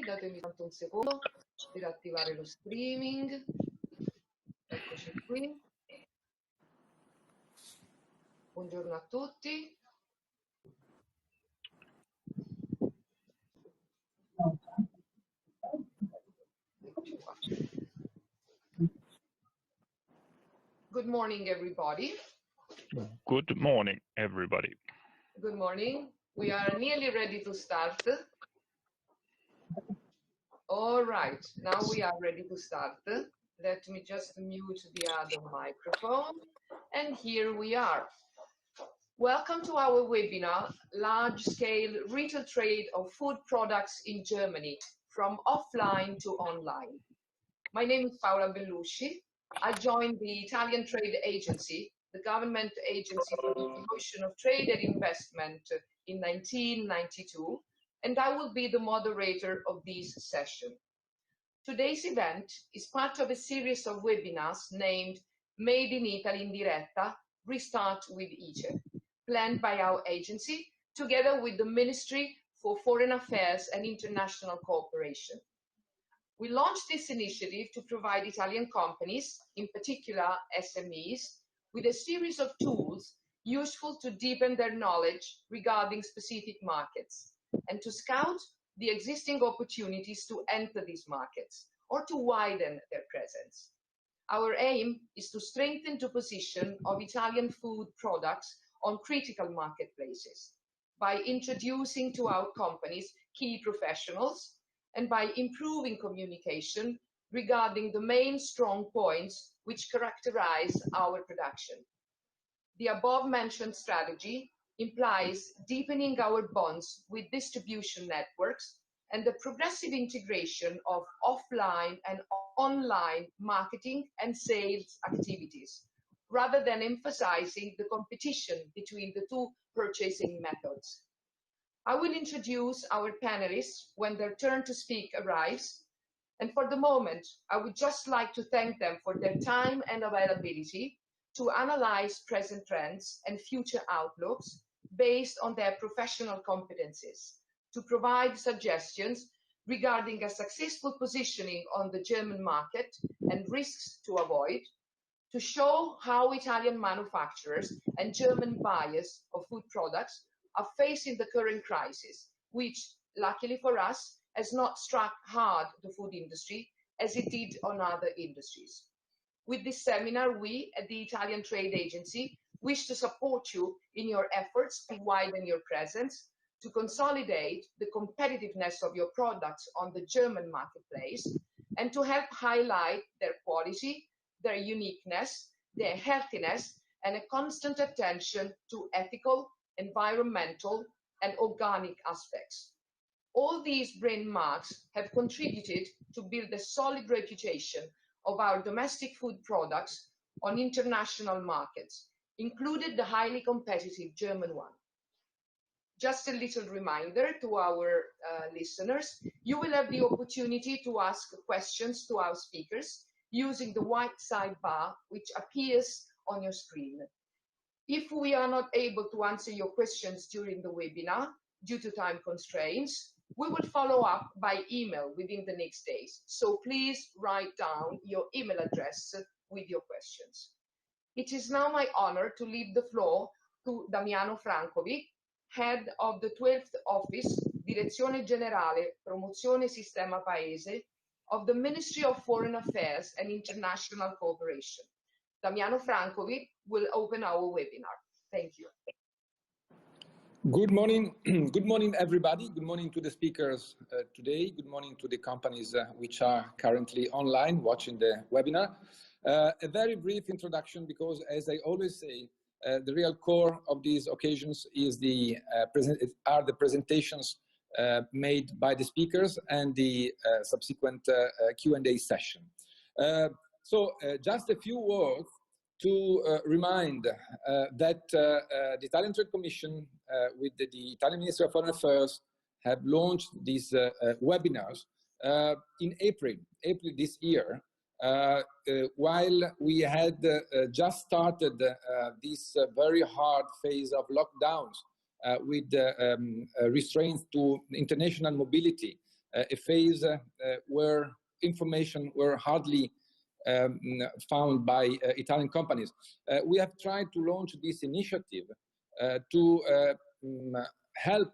Datemi tanto un secondo per attivare lo streaming. Eccoci qui. Buongiorno a tutti. Eccoci qua. Good morning, everybody. Good morning, everybody. Good morning. We are nearly ready to start. All right, now we are ready to start. Let me just mute the other microphone. And here we are. Welcome to our webinar, Large-Scale Retail Trade of Food Products in Germany, from offline to online. My name is Paola Bellusci. I joined the Italian Trade Agency, the government agency for the promotion of trade and investment, in 1992, and I will be the moderator of this session. Today's event is part of a series of webinars named Made in Italy in Diretta, Restart with ICE, planned by our agency together with the Ministry for Foreign Affairs and International Cooperation. We launched this initiative to provide Italian companies, in particular SMEs, with a series of tools useful to deepen their knowledge regarding specific markets and to scout the existing opportunities to enter these markets or to widen their presence. Our aim is to strengthen the position of Italian food products on critical marketplaces by introducing to our companies key professionals and by improving communication regarding the main strong points which characterize our production. The above-mentioned strategy implies deepening our bonds with distribution networks and the progressive integration of offline and online marketing and sales activities, rather than emphasizing the competition between the two purchasing methods. I will introduce our panelists when their turn to speak arrives, and for the moment, I would just like to thank them for their time and availability to analyze present trends and future outlooks based on their professional competencies, to provide suggestions regarding a successful positioning on the German market and risks to avoid, to show how Italian manufacturers and German buyers of food products are facing the current crisis, which, luckily for us, has not struck hard the food industry as it did on other industries. With this seminar, we at the Italian Trade Agency wish to support you in your efforts to widen your presence, to consolidate the competitiveness of your products on the German marketplace, and to help highlight their quality, their uniqueness, their healthiness, and a constant attention to ethical, environmental, and organic aspects. All these brand marks have contributed to build a solid reputation of our domestic food products on international markets, including the highly competitive German one. Just a little reminder to our listeners, you will have the opportunity to ask questions to our speakers using the white sidebar which appears on your screen. If we are not able to answer your questions during the webinar due to time constraints, we will follow up by email within the next days. So please write down your email address with your questions. It is now my honor to leave the floor to Damiano Francovic, head of the 12th Office, Direzione Generale, Promozione Sistema Paese, of the Ministry of Foreign Affairs and International Cooperation. Damiano Francovic will open our webinar. Thank you. Good morning. Good morning, everybody. Good morning to the speakers today. Good morning to the companies which are currently online watching the webinar. A very brief introduction because, as I always say, the real core of these occasions is the presentations made by the speakers and the subsequent Q&A session. So just a few words to remind that the Italian Trade Commission with the Italian Ministry of Foreign Affairs have launched these webinars in April this year, while we had just started this very hard phase of lockdowns with restraints to international mobility a phase where information were hardly found by Italian companies. We have tried to launch this initiative to help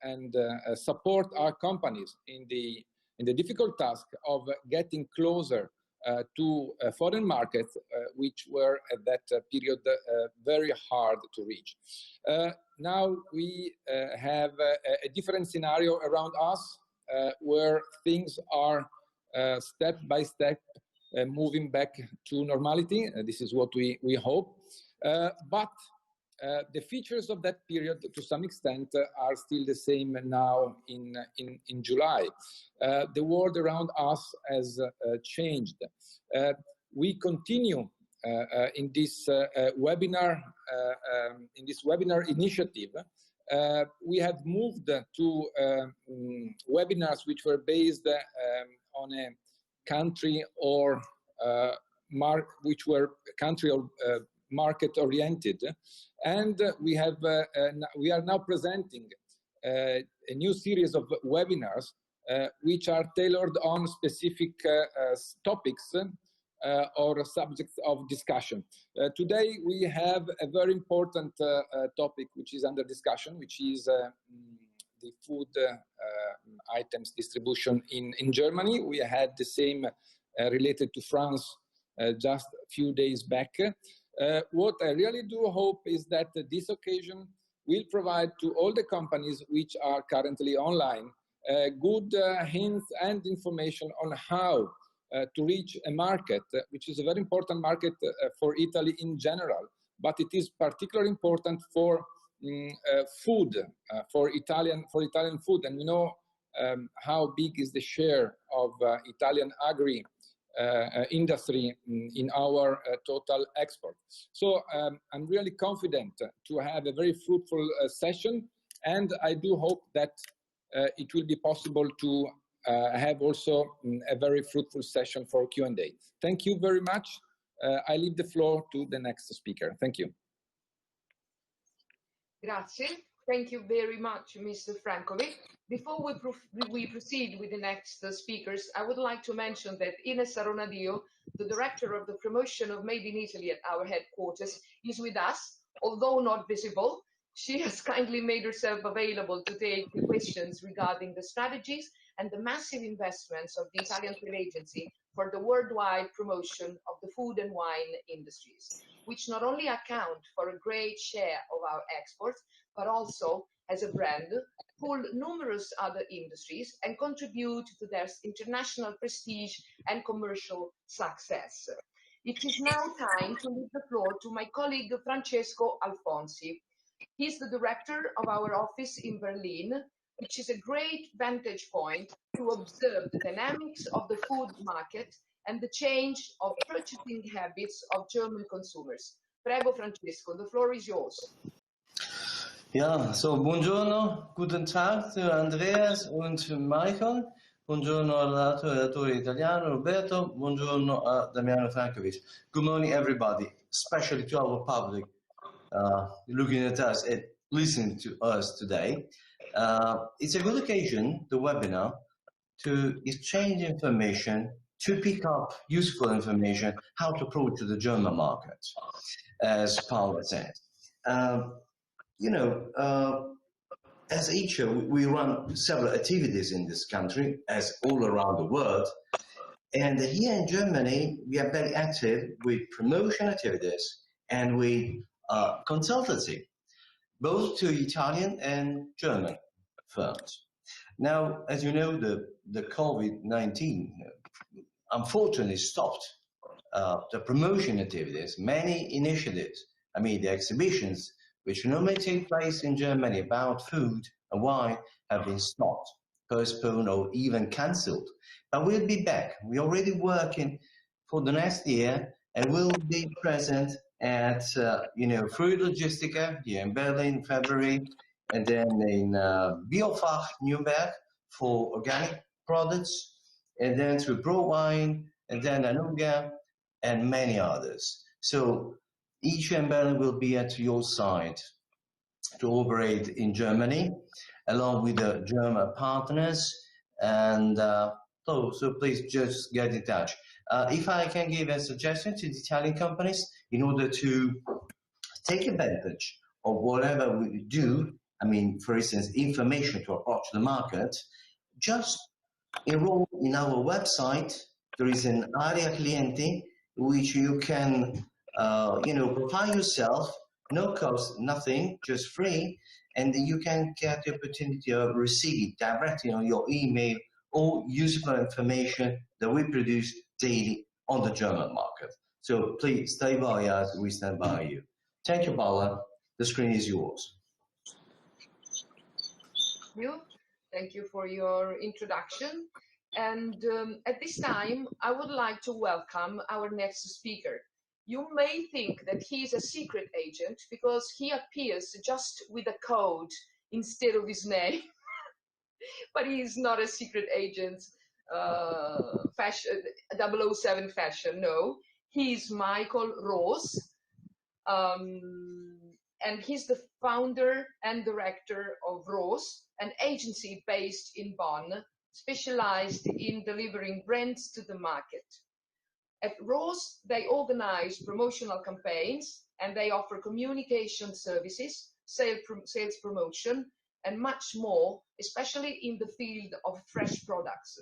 and support our companies in the difficult task of getting closer to foreign markets, which were at that period very hard to reach. Now we have a different scenario around us, where things are step by step moving back to normality. This is what we hope. But the features of that period, to some extent, are still the same now in July. The world around us has changed. We continue in this webinar initiative. We have moved to webinars which were based on a country or which were country or market oriented, and we are now presenting a new series of webinars which are tailored on specific topics or subjects of discussion. Today we have a very important topic which is under discussion, which is the food items distribution in Germany. We had the same related to France just a few days back. What I really do hope is that this occasion will provide to all the companies which are currently online good hints and information on how to reach a market, which is a very important market for Italy in general, but it is particularly important for food, for Italian food. And we know how big is the share of Italian agri industry in our total export. So I'm really confident to have a very fruitful session, and I do hope that it will be possible to have also a very fruitful session for Q&A. Thank you very much. I leave the floor to the next speaker. Thank you. Grazie. Thank you very much, Mr. Frankovic. Before we proceed with the next speakers, I would like to mention that Ines Saronadio, the Director of the Promotion of Made in Italy at our headquarters, is with us, although not visible. She has kindly made herself available to take the questions regarding the strategies and the massive investments of the Italian Trade Agency for the worldwide promotion of the food and wine industries, which not only account for a great share of our exports, but also, as a brand, pull numerous other industries and contribute to their international prestige and commercial success. It is now time to leave the floor to my colleague Francesco Alfonsi. He's the director of our office in Berlin, which is a great vantage point to observe the dynamics of the food market and the change of purchasing habits of German consumers. Prego, Francesco, the floor is yours. Ja, so buongiorno, guten Tag to Andreas und Michael. Buongiorno al relatore italiano Roberto. Buongiorno a Damiano Frankovic. Good morning, everybody, especially to our public looking at us and listening to us today. It's a good occasion, the webinar, to exchange information, to pick up useful information, how to approach the German market, as Paolo said. You know, as each we run several activities in this country, as all around the world. And here in Germany, we are very active with promotion activities and with consultancy, both to Italian and German firms. Now, as you know, the COVID-19 unfortunately stopped the promotion activities. Many initiatives, I mean, the exhibitions, which normally take place in Germany about food and wine, have been stopped, postponed, or even cancelled. But we'll be back. We're already working for the next year, and we'll be present at, Fruit Logistica here in Berlin in February, and then in Biofach, Nuremberg, for organic products, and then through Pro Wine, and then Anuga, and many others. So each and Berlin will be at your side to operate in Germany, along with the German partners, And so please just get in touch. If I can give a suggestion to the Italian companies in order to take advantage of whatever we do, I mean, for instance, information to approach the market, just enroll in our website. There is an area cliente which you can, profile yourself, no cost, nothing, just free, and you can get the opportunity of receiving directly on your email all useful information that we produce daily on the German market. So please stay by us, we stand by you. Thank you, Paula. The screen is yours. Thank you for your introduction. And at this time, I would like to welcome our next speaker. You may think that he is a secret agent because he appears just with a code instead of his name, but he is not a secret agent, fashion, 007 fashion, no. He's Michael Rose, and he's the founder and director of Rose, an agency based in Bonn, specialized in delivering brands to the market. At Rose, they organize promotional campaigns and they offer communication services, sales promotion, and much more, especially in the field of fresh products.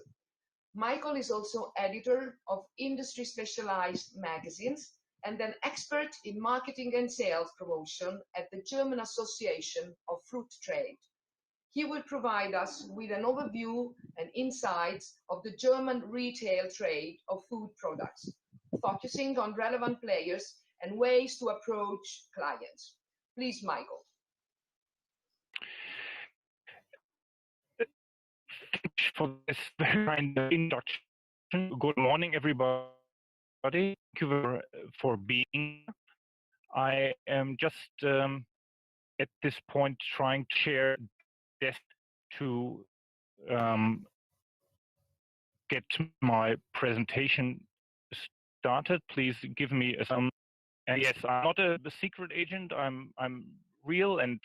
Michael is also editor of industry specialized magazines and an expert in marketing and sales promotion at the German Association of Fruit Trade. He will provide us with an overview and insights of the German retail trade of food products, focusing on relevant players and ways to approach clients. Please, Michael. For this very kind of introduction. Good morning, everybody. Thank you for being here. I am just at this point trying to share this to get my presentation started. Please give me some. Yes, I'm not a secret agent. I'm real and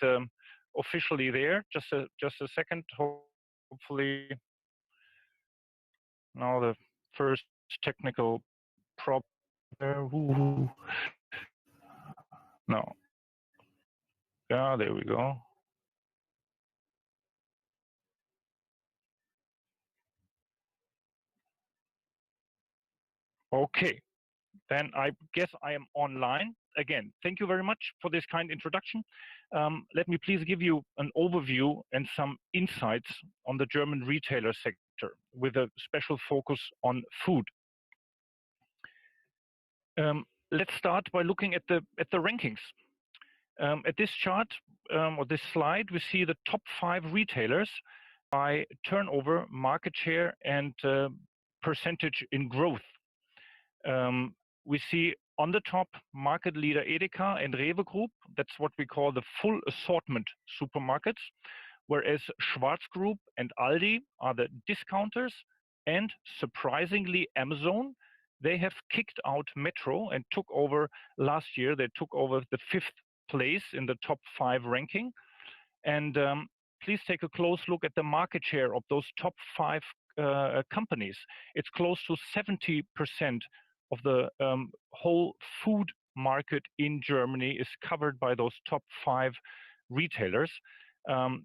officially there. Just a second. Hopefully, now the first technical problem. No. Yeah, there we go. Okay, then I guess I am online. Again, thank you very much for this kind introduction. Let me please give you an overview and some insights on the German retailer sector with a special focus on food. Let's start by looking at the rankings. At this chart or this slide, we see the top 5 retailers by turnover, market share, and percentage in growth. We see on the top market leader Edeka and Rewe Group. That's what we call the full assortment supermarkets, whereas Schwarz Group and Aldi are the discounters, and surprisingly Amazon, they have kicked out Metro and took over last year. They took over the 5th place in the top 5 ranking. And please take a close look at the market share of those top 5 companies. It's close to 70% of the whole food market in Germany is covered by those top 5 retailers.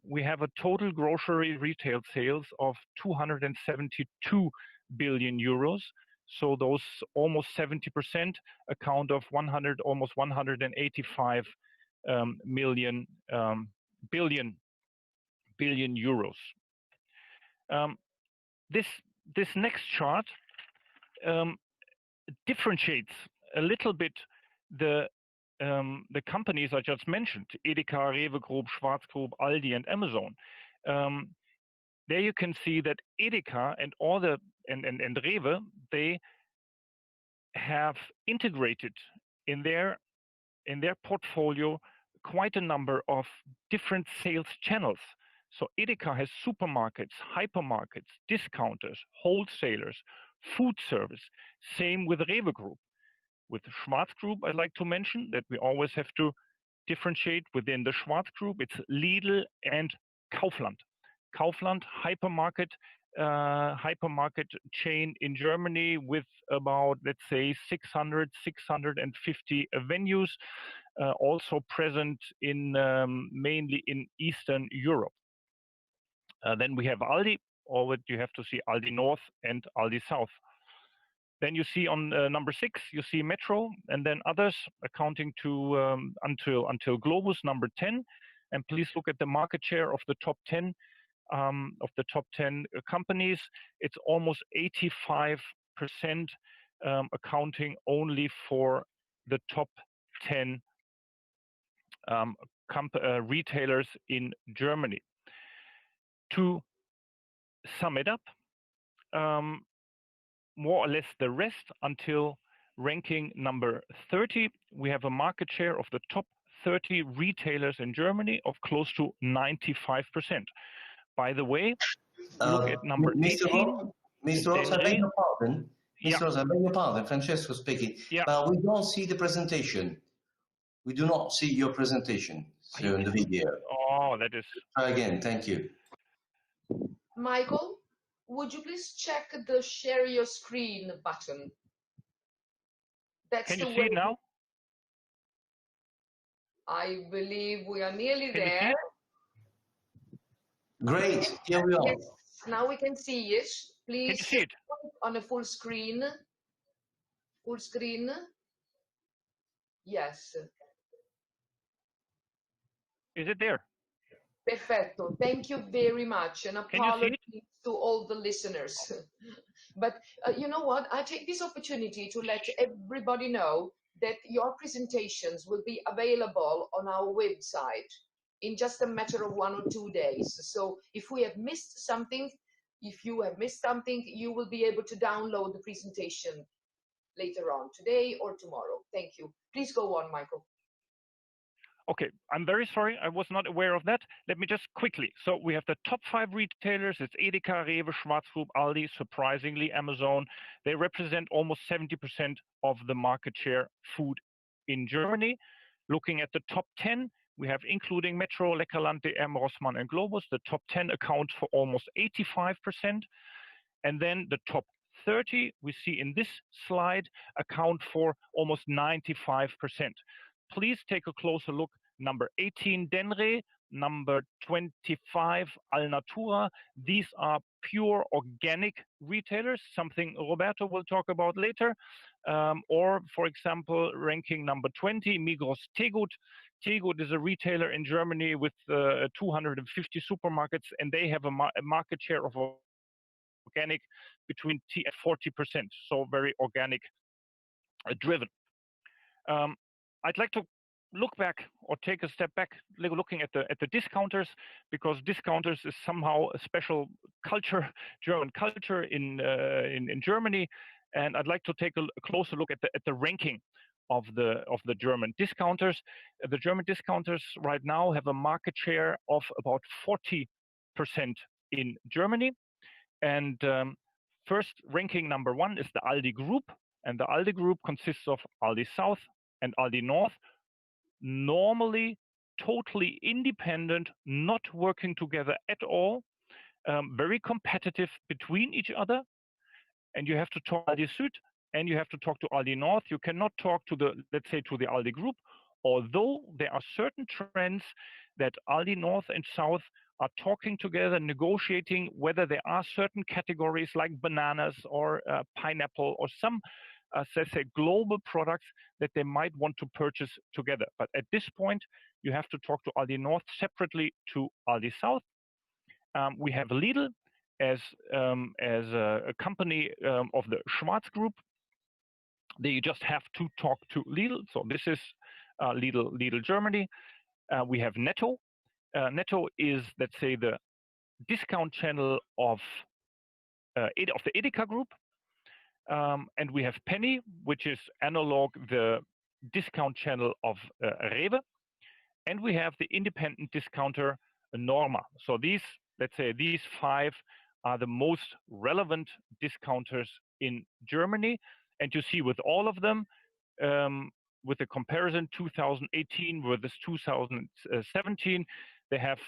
We have a total grocery retail sales of 272 billion euros. So those almost 70% account of almost 185 billion euros. This next chart differentiates a little bit the companies I just mentioned: Edeka, Rewe Group, Schwarz Group, Aldi, and Amazon. There you can see that Edeka and and Rewe, they have integrated in their portfolio quite a number of different sales channels. So Edeka has supermarkets, hypermarkets, discounters, wholesalers, food service. Same with Rewe Group. With Schwarz Group, I'd like to mention that we always have to differentiate within the Schwarz Group. It's Lidl and Kaufland. Kaufland hypermarket hypermarket chain in Germany with about, let's say, 650 venues, also present in mainly in Eastern Europe. Then we have Aldi, or what you have to see, Aldi North and Aldi South. Then you see on number 6, you see Metro, and then others accounting to until Globus, number 10. And please look at the market share of the top 10 companies. It's almost 85%, accounting only for the top 10 retailers in Germany. To sum it up, more or less the rest until ranking number 30, we have a market share of the top 30 retailers in Germany of close to 95%. By the way, look at number 18. Mr. Ross, I beg your pardon. Mr. Ross, I beg your pardon. Francesco speaking. Yeah. But we don't see the presentation. We do not see your presentation in the video. Oh, that is. Try again. Thank you. Michael, would you please check the share your screen button? That's Can you the see way. it now? I believe we are nearly Can you see there. it? Great. Here we are. Yes, now we can see it. Please Can you see it? put it on a full screen. Full screen. Yes. Is it there? Perfetto. Thank you very much. And Can you see apologies it? to all the listeners. But you know what? I take this opportunity to let everybody know that your presentations will be available on our website in just a matter of 1 or 2 days. So if we have missed something, you will be able to download the presentation later on today or tomorrow. Thank you. Please go on, Michael. Okay, I'm very sorry, I was not aware of that. Let me just quickly. So we have the top 5 retailers. It's Edeka, Rewe, Schwarzgroup, Aldi, surprisingly Amazon. They represent almost 70% of the market share food in Germany. Looking at the top 10, we have, including Metro, Leckerland, DM, Rossmann, and Globus. The top 10 account for almost 85%. And then the top 30, we see in this slide, account for almost 95%. Please take a closer look. Number 18, Denre. Number 25, Alnatura. These are pure organic retailers, something Roberto will talk about later. Or, for example, ranking number 20, Migros Tegut. Tegut is a retailer in Germany with 250 supermarkets, and they have a market share of organic between 10 and 40%, so very organic driven. I'd like to look back or take a step back, looking at the discounters, because discounters is somehow a special culture, German culture in Germany, and I'd like to take a closer look at the ranking of the German discounters. The German discounters right now have a market share of about 40% in Germany, and first ranking number 1 is the Aldi Group, and the Aldi Group consists of Aldi South and Aldi North, normally totally independent, not working together at all, very competitive between each other. And you have to talk to Aldi Süd and you have to talk to Aldi North. You cannot talk to the, let's say, to the Aldi Group, although there are certain trends that Aldi North and South are talking together, negotiating whether there are certain categories like bananas or pineapple or some let's say global products that they might want to purchase together. But at this point, you have to talk to Aldi North separately to Aldi South. We have Lidl as a company of the Schwarz Group. You just have to talk to Lidl. So this is Lidl Germany. We have Netto. Netto is, let's say, the discount channel of the Edeka Group. And we have Penny, which is analog the discount channel of Rewe. And we have the independent discounter Norma. So these, let's say, these 5 are the most relevant discounters in Germany. And you see with all of them, with the comparison 2018 versus 2017, they have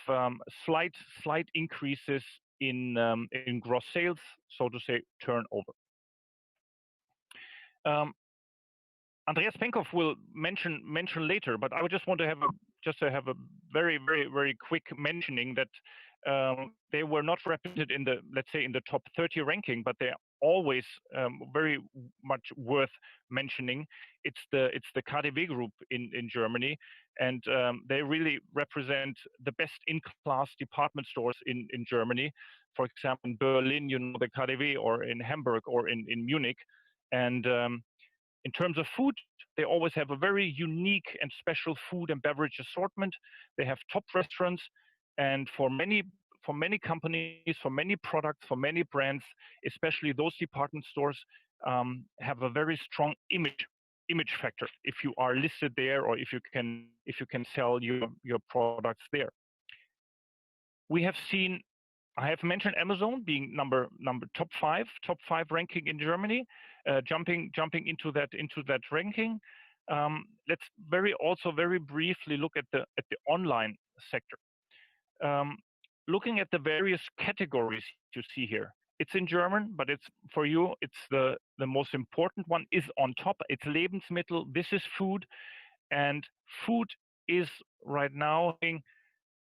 slight increases in gross sales, so to say, turnover. Andreas Penkov will mention later, but I would just want to have a very quick mentioning that they were not represented in the, let's say, in the top 30 ranking, but they're always very much worth mentioning. It's the KaDeWe group in Germany, and they really represent the best in class department stores in Germany. For example, in Berlin, you know, the KaDeWe, or in Hamburg, or in Munich. And in terms of food, they always have a very unique and special food and beverage assortment. They have top restaurants, and for many companies, for many products, for many brands, especially those department stores, have a very strong image factor if you are listed there, or if you can sell your products there. We have seen, I have mentioned Amazon being number top five ranking in Germany, jumping into that ranking. Let's also very briefly look at the online sector. Looking at the various categories you see here, it's in German, but it's for you, it's the most important one is on top. It's Lebensmittel. This is food, and food is right now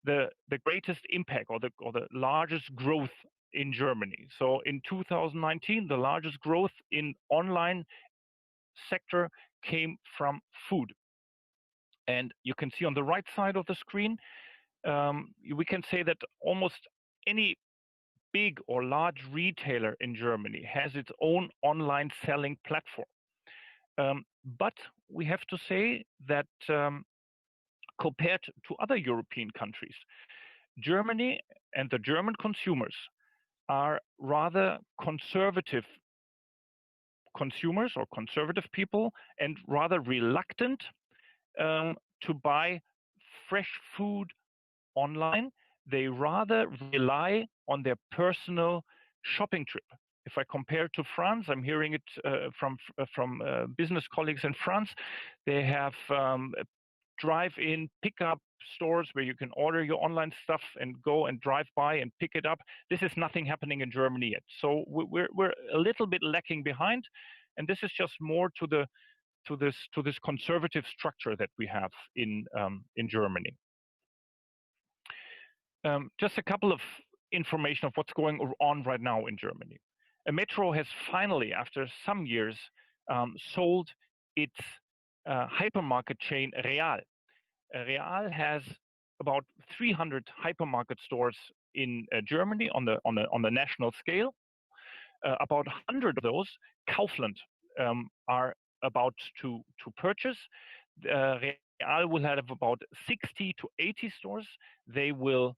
the greatest impact, or the largest growth in Germany. So in 2019, the largest growth in online sector came from food. And you can see on the right side of the screen, we can say that almost any big or large retailer in Germany has its own online selling platform. But we have to say that compared to other European countries, Germany and the German consumers are rather conservative consumers, or conservative people, and rather reluctant to buy fresh food online. They rather rely on their personal shopping trip. If I compare to France, I'm hearing it from business colleagues in France. They have drive-in pickup stores where you can order your online stuff and go and drive by and pick it up. This is nothing happening in Germany yet. So we're a little bit lacking behind, and this is just more to this conservative structure that we have in Germany. Just a couple of information of what's going on right now in Germany. A Metro has finally, after some years, sold its hypermarket chain Real. Real has about 300 hypermarket stores in Germany on the national scale. About 100 of those, Kaufland are about to purchase. Real will have about 60 to 80 stores. They will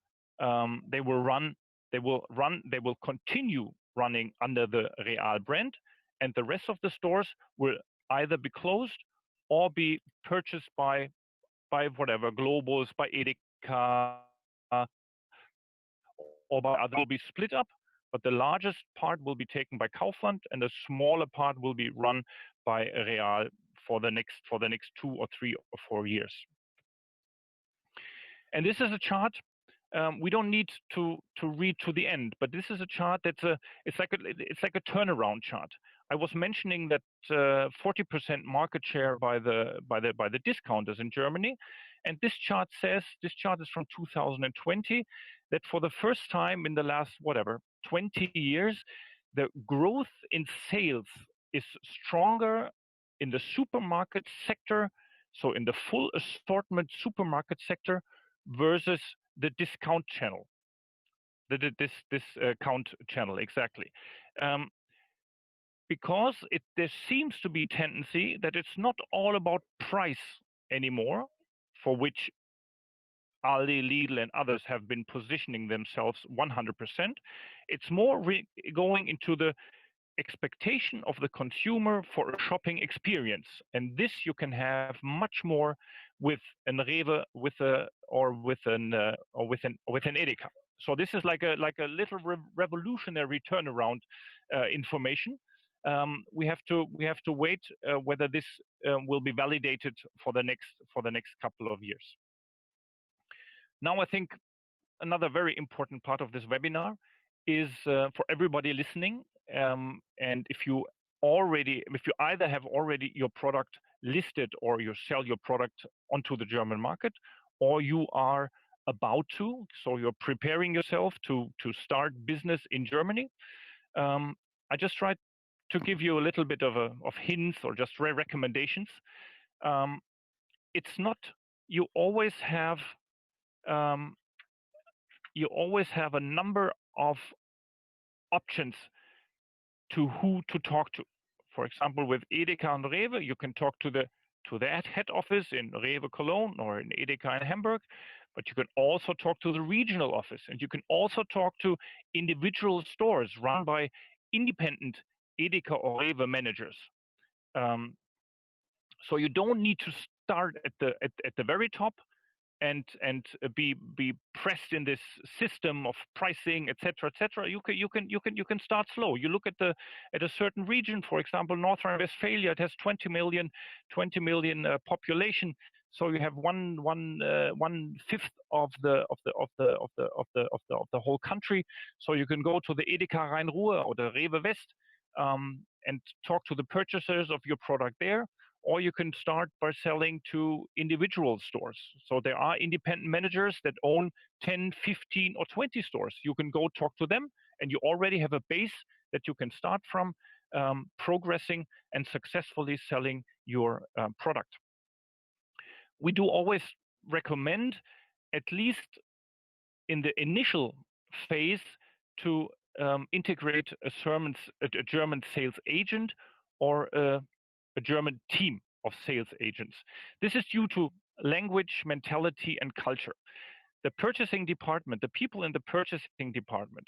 continue running under the Real brand, and the rest of the stores will either be closed or be purchased by whatever, Globus, by Edeka, or by others. Will be split up, but the largest part will be taken by Kaufland, and the smaller part will be run by Real for the next 2 or 3 or 4 years. And this is a chart. We don't need to read to the end, but this is a chart it's like a turnaround chart. I was mentioning that 40% market share by the discounters in Germany, and this chart is from 2020, that for the first time in the last 20 years, the growth in sales is stronger in the supermarket sector, so in the full assortment supermarket sector, versus the discount channel. This discount channel, exactly. Because there seems to be a tendency that it's not all about price anymore, for which Aldi, Lidl, and others have been positioning themselves 100%. It's more going into the expectation of the consumer for a shopping experience, and this you can have much more with an Rewe, with an Edeka. So this is like a little revolutionary turnaround information. We have to wait whether this will be validated for the next couple of years. Now, I think another very important part of this webinar is for everybody listening. And if you either have already your product listed or you sell your product onto the German market, or you are about to, so you're preparing yourself to start business in Germany. I just tried to give you a little bit of hints or just recommendations. It's not, you always have a number of options to who to talk to. For example, with Edeka and Rewe, you can talk to the head office in Rewe Cologne or in Edeka in Hamburg, but you can also talk to the regional office, and you can also talk to individual stores run by independent Edeka or Rewe managers. So you don't need to start at the very top and be pressed in this system of pricing, etc., etc. You can start slow. You look at a certain region, for example, North Rhine-Westphalia. It has 20 million population. So you have one fifth of the whole country. So you can go to the Edeka Rhein-Ruhr or the Rewe West and talk to the purchasers of your product there. Or you can start by selling to individual stores. So there are independent managers that own 10, 15, or 20 stores. You can go talk to them, and you already have a base that you can start from, progressing and successfully selling your product. We do always recommend, at least in the initial phase, to integrate a German sales agent or a German team of sales agents. This is due to language, mentality, and culture. The purchasing department, the people in the purchasing department,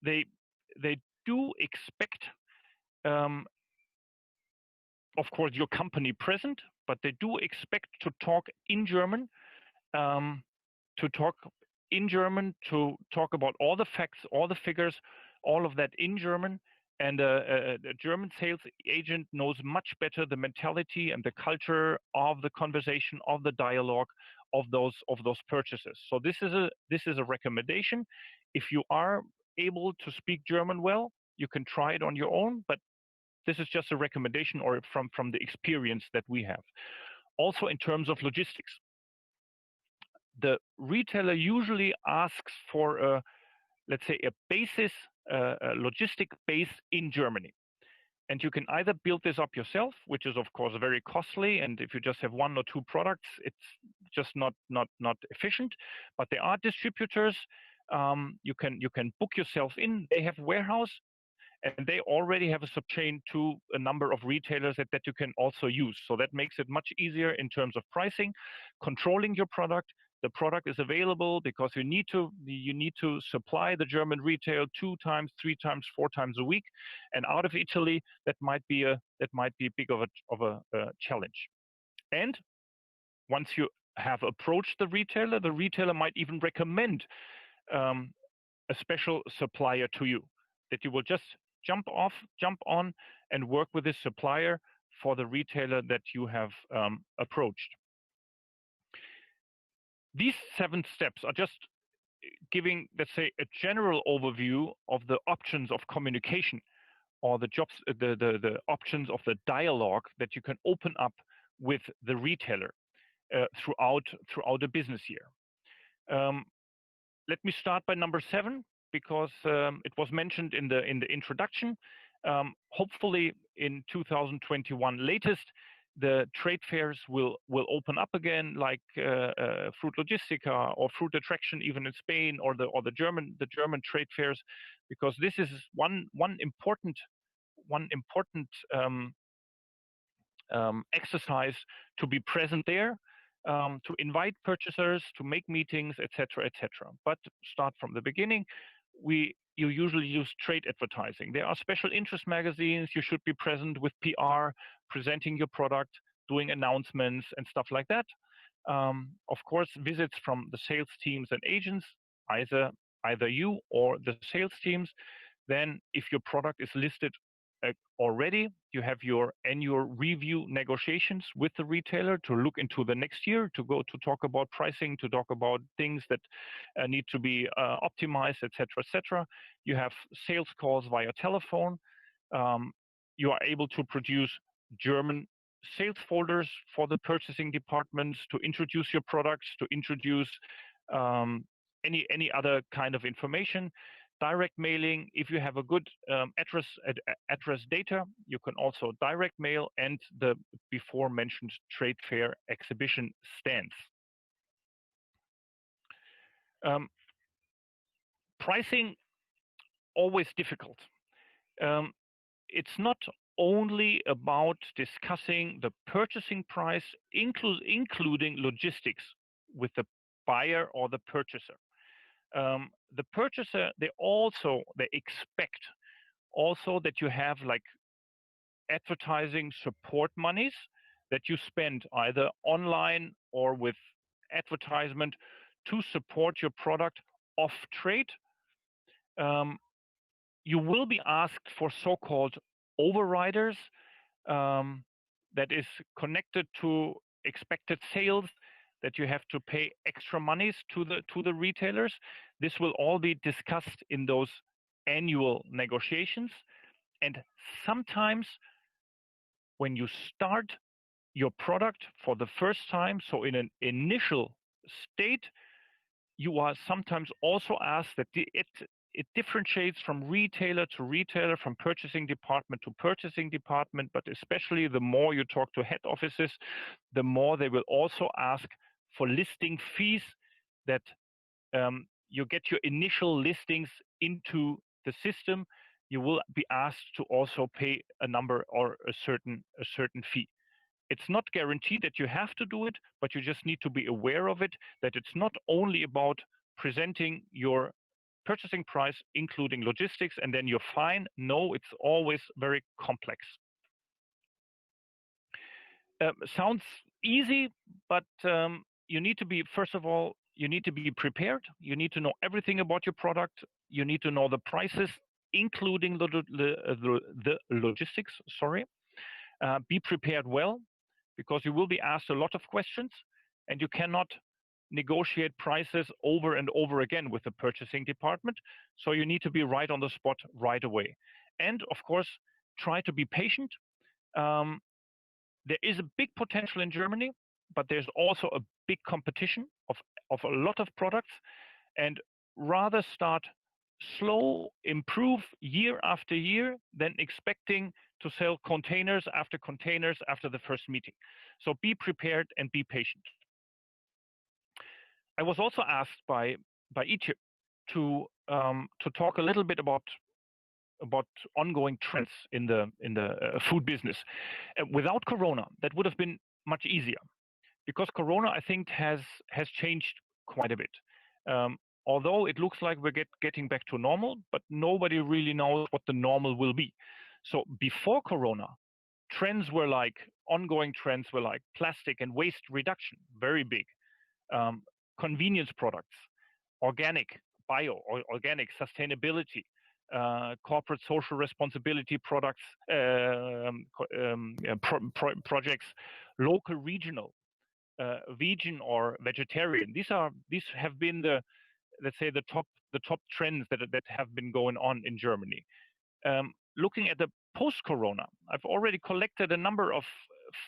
they do expect, of course, your company present, but they do expect to talk in German, to talk about all the facts, all the figures, all of that in German. And a German sales agent knows much better the mentality and the culture of the conversation, of the dialogue, of those purchases. So this is a recommendation. If you are able to speak German well, you can try it on your own, but this is just a recommendation or from the experience that we have. Also, in terms of logistics, the retailer usually asks for let's say a basis, a logistic base in Germany. And you can either build this up yourself, which is of course very costly, and if you just have one or two products, it's just not efficient. But there are distributors. You can book yourself in. They have warehouse, and they already have a sub chain to a number of retailers that you can also use. So that makes it much easier in terms of pricing, controlling your product. The product is available because you need to supply the German retail 2 times, 3 times, 4 times a week, and out of Italy that might be big of a challenge. And once you have approached the retailer might even recommend a special supplier to you, that you will just jump on and work with this supplier for the retailer that you have approached. These 7 steps are just giving, let's say, a general overview of the options of communication or the options of the dialogue that you can open up with the retailer throughout a business year. Let me start by number 7 because it was mentioned in the introduction. Hopefully in 2021 latest, the trade fairs will open up again, like Fruit Logistica or Fruit Attraction, even in Spain, or the German trade fairs, because this is one important exercise to be present there, to invite purchasers, to make meetings, etc., etc. But start from the beginning. You usually use trade advertising. There are special interest magazines. You should be present with PR, presenting your product, doing announcements and stuff like that. Of course, visits from the sales teams and agents, either you or the sales teams. Then if your product is listed already. You have your annual review negotiations with the retailer to look into the next year, to talk about pricing, to talk about things that need to be optimized, etc., etc. You have sales calls via telephone. You are able to produce German sales folders for the purchasing departments to introduce your products, to introduce any other kind of information. Direct mailing, if you have a good address data, you can also direct mail, and the before mentioned trade fair exhibition stands. Pricing, always difficult. It's not only about discussing the purchasing price, including logistics with the buyer or the purchaser. The purchaser, they expect also that you have like advertising support monies that you spend either online or with advertisement to support your product off trade. You will be asked for so-called overriders, that is connected to expected sales, that you have to pay extra monies to the retailers. This will all be discussed in those annual negotiations. And sometimes when you start your product for the first time, so in an initial state, you are sometimes also asked that it differentiates from retailer to retailer, from purchasing department to purchasing department, but especially the more you talk to head offices, the more they will also ask for listing fees, that you get your initial listings into the system. You will be asked to also pay a number or a certain fee. It's not guaranteed that you have to do it, but you just need to be aware of it, that it's not only about presenting your purchasing price, including logistics, and then you're fine. No, it's always very complex. Sounds easy, but you need to be, first of all, you need to be prepared. You need to know everything about your product. You need to know the prices, including the logistics, sorry. Be prepared well, because you will be asked a lot of questions, and you cannot negotiate prices over and over again with the purchasing department. So you need to be right on the spot right away. And of course, try to be patient. There is a big potential in Germany, but there's also a big competition of a lot of products, and rather start slow, improve year after year, than expecting to sell containers after the first meeting. So be prepared and be patient. I was also asked by Egypt to talk a little bit about ongoing trends in the food business. Without Corona, that would have been much easier, because Corona, I think, has changed quite a bit. Although it looks like we're getting back to normal, but nobody really knows what the normal will be. So before Corona, ongoing trends were like plastic and waste reduction, very big. Convenience products, organic, bio, or organic, sustainability, corporate social responsibility products, projects, local, regional, vegan or vegetarian. These have been the, let's say, the top trends that have been going on in Germany. Looking at the post-Corona, I've already collected a number of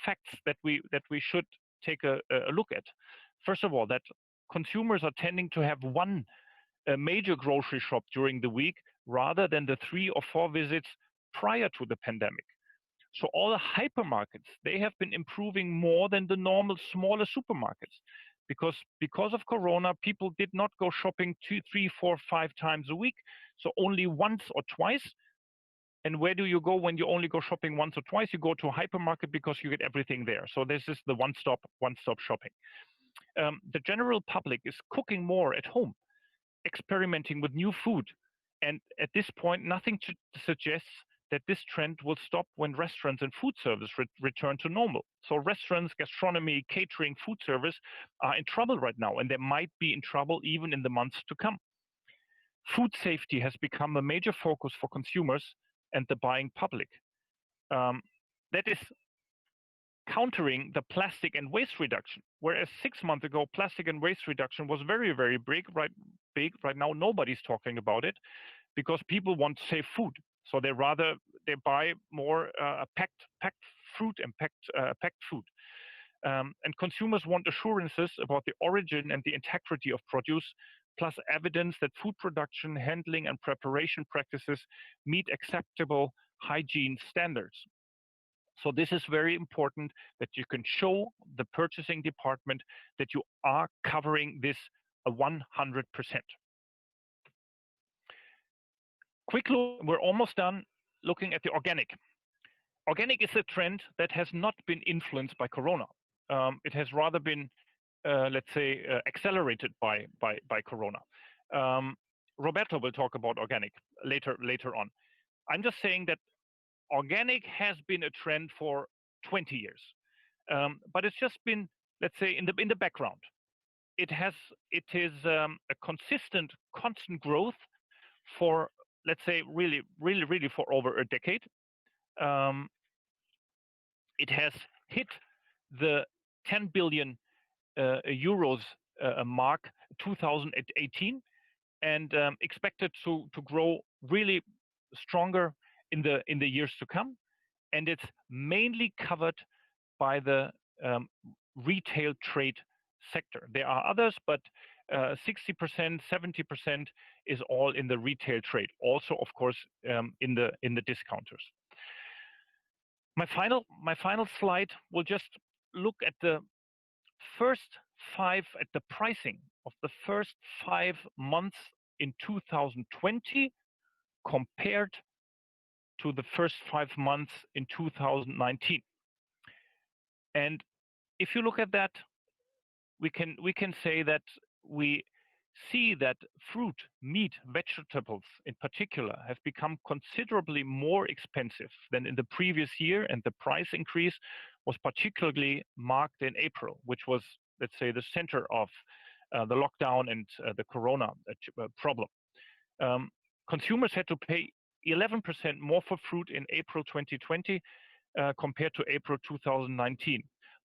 facts that we should take a look at. First of all, that consumers are tending to have one major grocery shop during the week, rather than the 3 or 4 visits prior to the pandemic. So all the hypermarkets, they have been improving more than the normal smaller supermarkets, because of Corona, people did not go shopping 2, 3, 4, 5 times a week, so only once or twice. And where do you go when you only go shopping once or twice? You go to a hypermarket, because you get everything there. So this is the one-stop shopping. The general public is cooking more at home, experimenting with new food. And at this point, nothing suggests that this trend will stop when restaurants and food service return to normal. So restaurants, gastronomy, catering, food service are in trouble right now, and they might be in trouble even in the months to come. Food safety has become a major focus for consumers and the buying public. That is countering the plastic and waste reduction. Whereas 6 months ago, plastic and waste reduction was very, very big. Right now, nobody's talking about it because people want to save food. So they buy more packed fruit and packed food. And consumers want assurances about the origin and the integrity of produce, plus evidence that food production, handling, and preparation practices meet acceptable hygiene standards. So this is very important that you can show the purchasing department that you are covering this 100%. Quick look, we're almost done looking at the organic. Organic is a trend that has not been influenced by Corona. It has rather been, let's say, accelerated by Corona. Roberto will talk about organic later on. I'm just saying that organic has been a trend for 20 years, but it's just been, let's say, in the background. It is a constant growth for, let's say, really for over a decade. It has hit the 10 billion euros mark 2018, and expected to grow really stronger in the years to come. And it's mainly covered by the retail trade sector. There are others, but 60%, 70% is all in the retail trade. Also, of course, in the discounters. My final slide will just look at the pricing of the first 5 months in 2020 compared to the first 5 months in 2019. And if you look at that, we can say that we see that fruit, meat, vegetables in particular have become considerably more expensive than in the previous year, and the price increase was particularly marked in April, which was, let's say, the center of the lockdown and the Corona problem. Consumers had to pay 11% more for fruit in April 2020 compared to April 2019.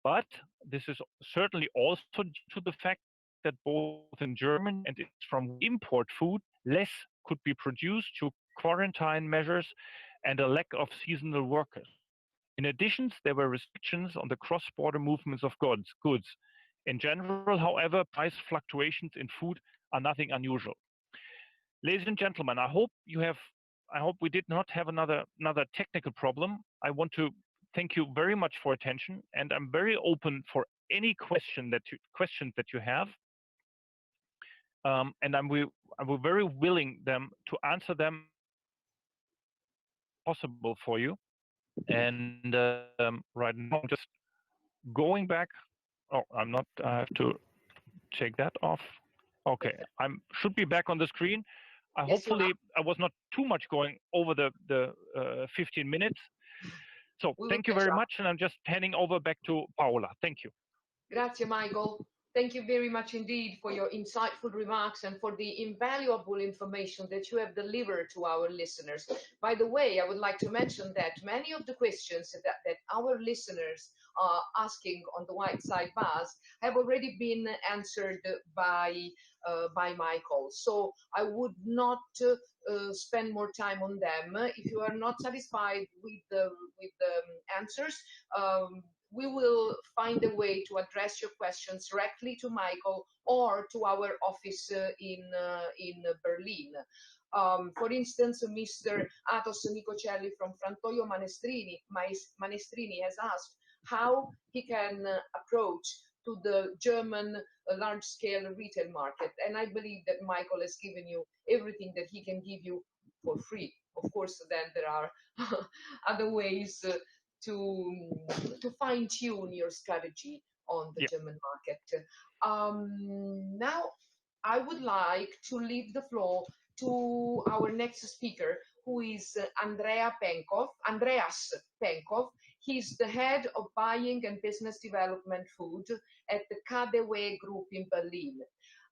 But this is certainly also due to the fact that both in Germany and from import food, less could be produced due to quarantine measures and a lack of seasonal workers. In addition, there were restrictions on the cross-border movements of goods. In general, however, price fluctuations in food are nothing unusual. Ladies and gentlemen, I hope we did not have another technical problem. I want to thank you very much for attention, and I'm very open for any questions that you have. And I'm very willing to answer them possible for you. And right now, I'm just going back. Oh, I'm not. I have to take that off. Okay, I should be back on the screen. Hopefully, I was not too much going over the 15 minutes. So thank you very much, and I'm just handing over back to Paola. Thank you. Grazie, Michael. Thank you very much indeed for your insightful remarks and for the invaluable information that you have delivered to our listeners. By the way, I would like to mention that many of the questions that our listeners are asking on the white side bars have already been answered by Michael. So I would not spend more time on them. If you are not satisfied with the answers, we will find a way to address your questions directly to Michael or to our office in Berlin. For instance, Mr. Athos Nicocelli from Frantoio Manestrini has asked how he can approach to the German large-scale retail market. And I believe that Michael has given you everything that he can give you for free. Of course, then there are other ways to fine-tune your strategy on the German market. Now, I would like to leave the floor to our next speaker, who is Andreas Penkov. He's the head of buying and business development food at the KaDeWe Group in Berlin.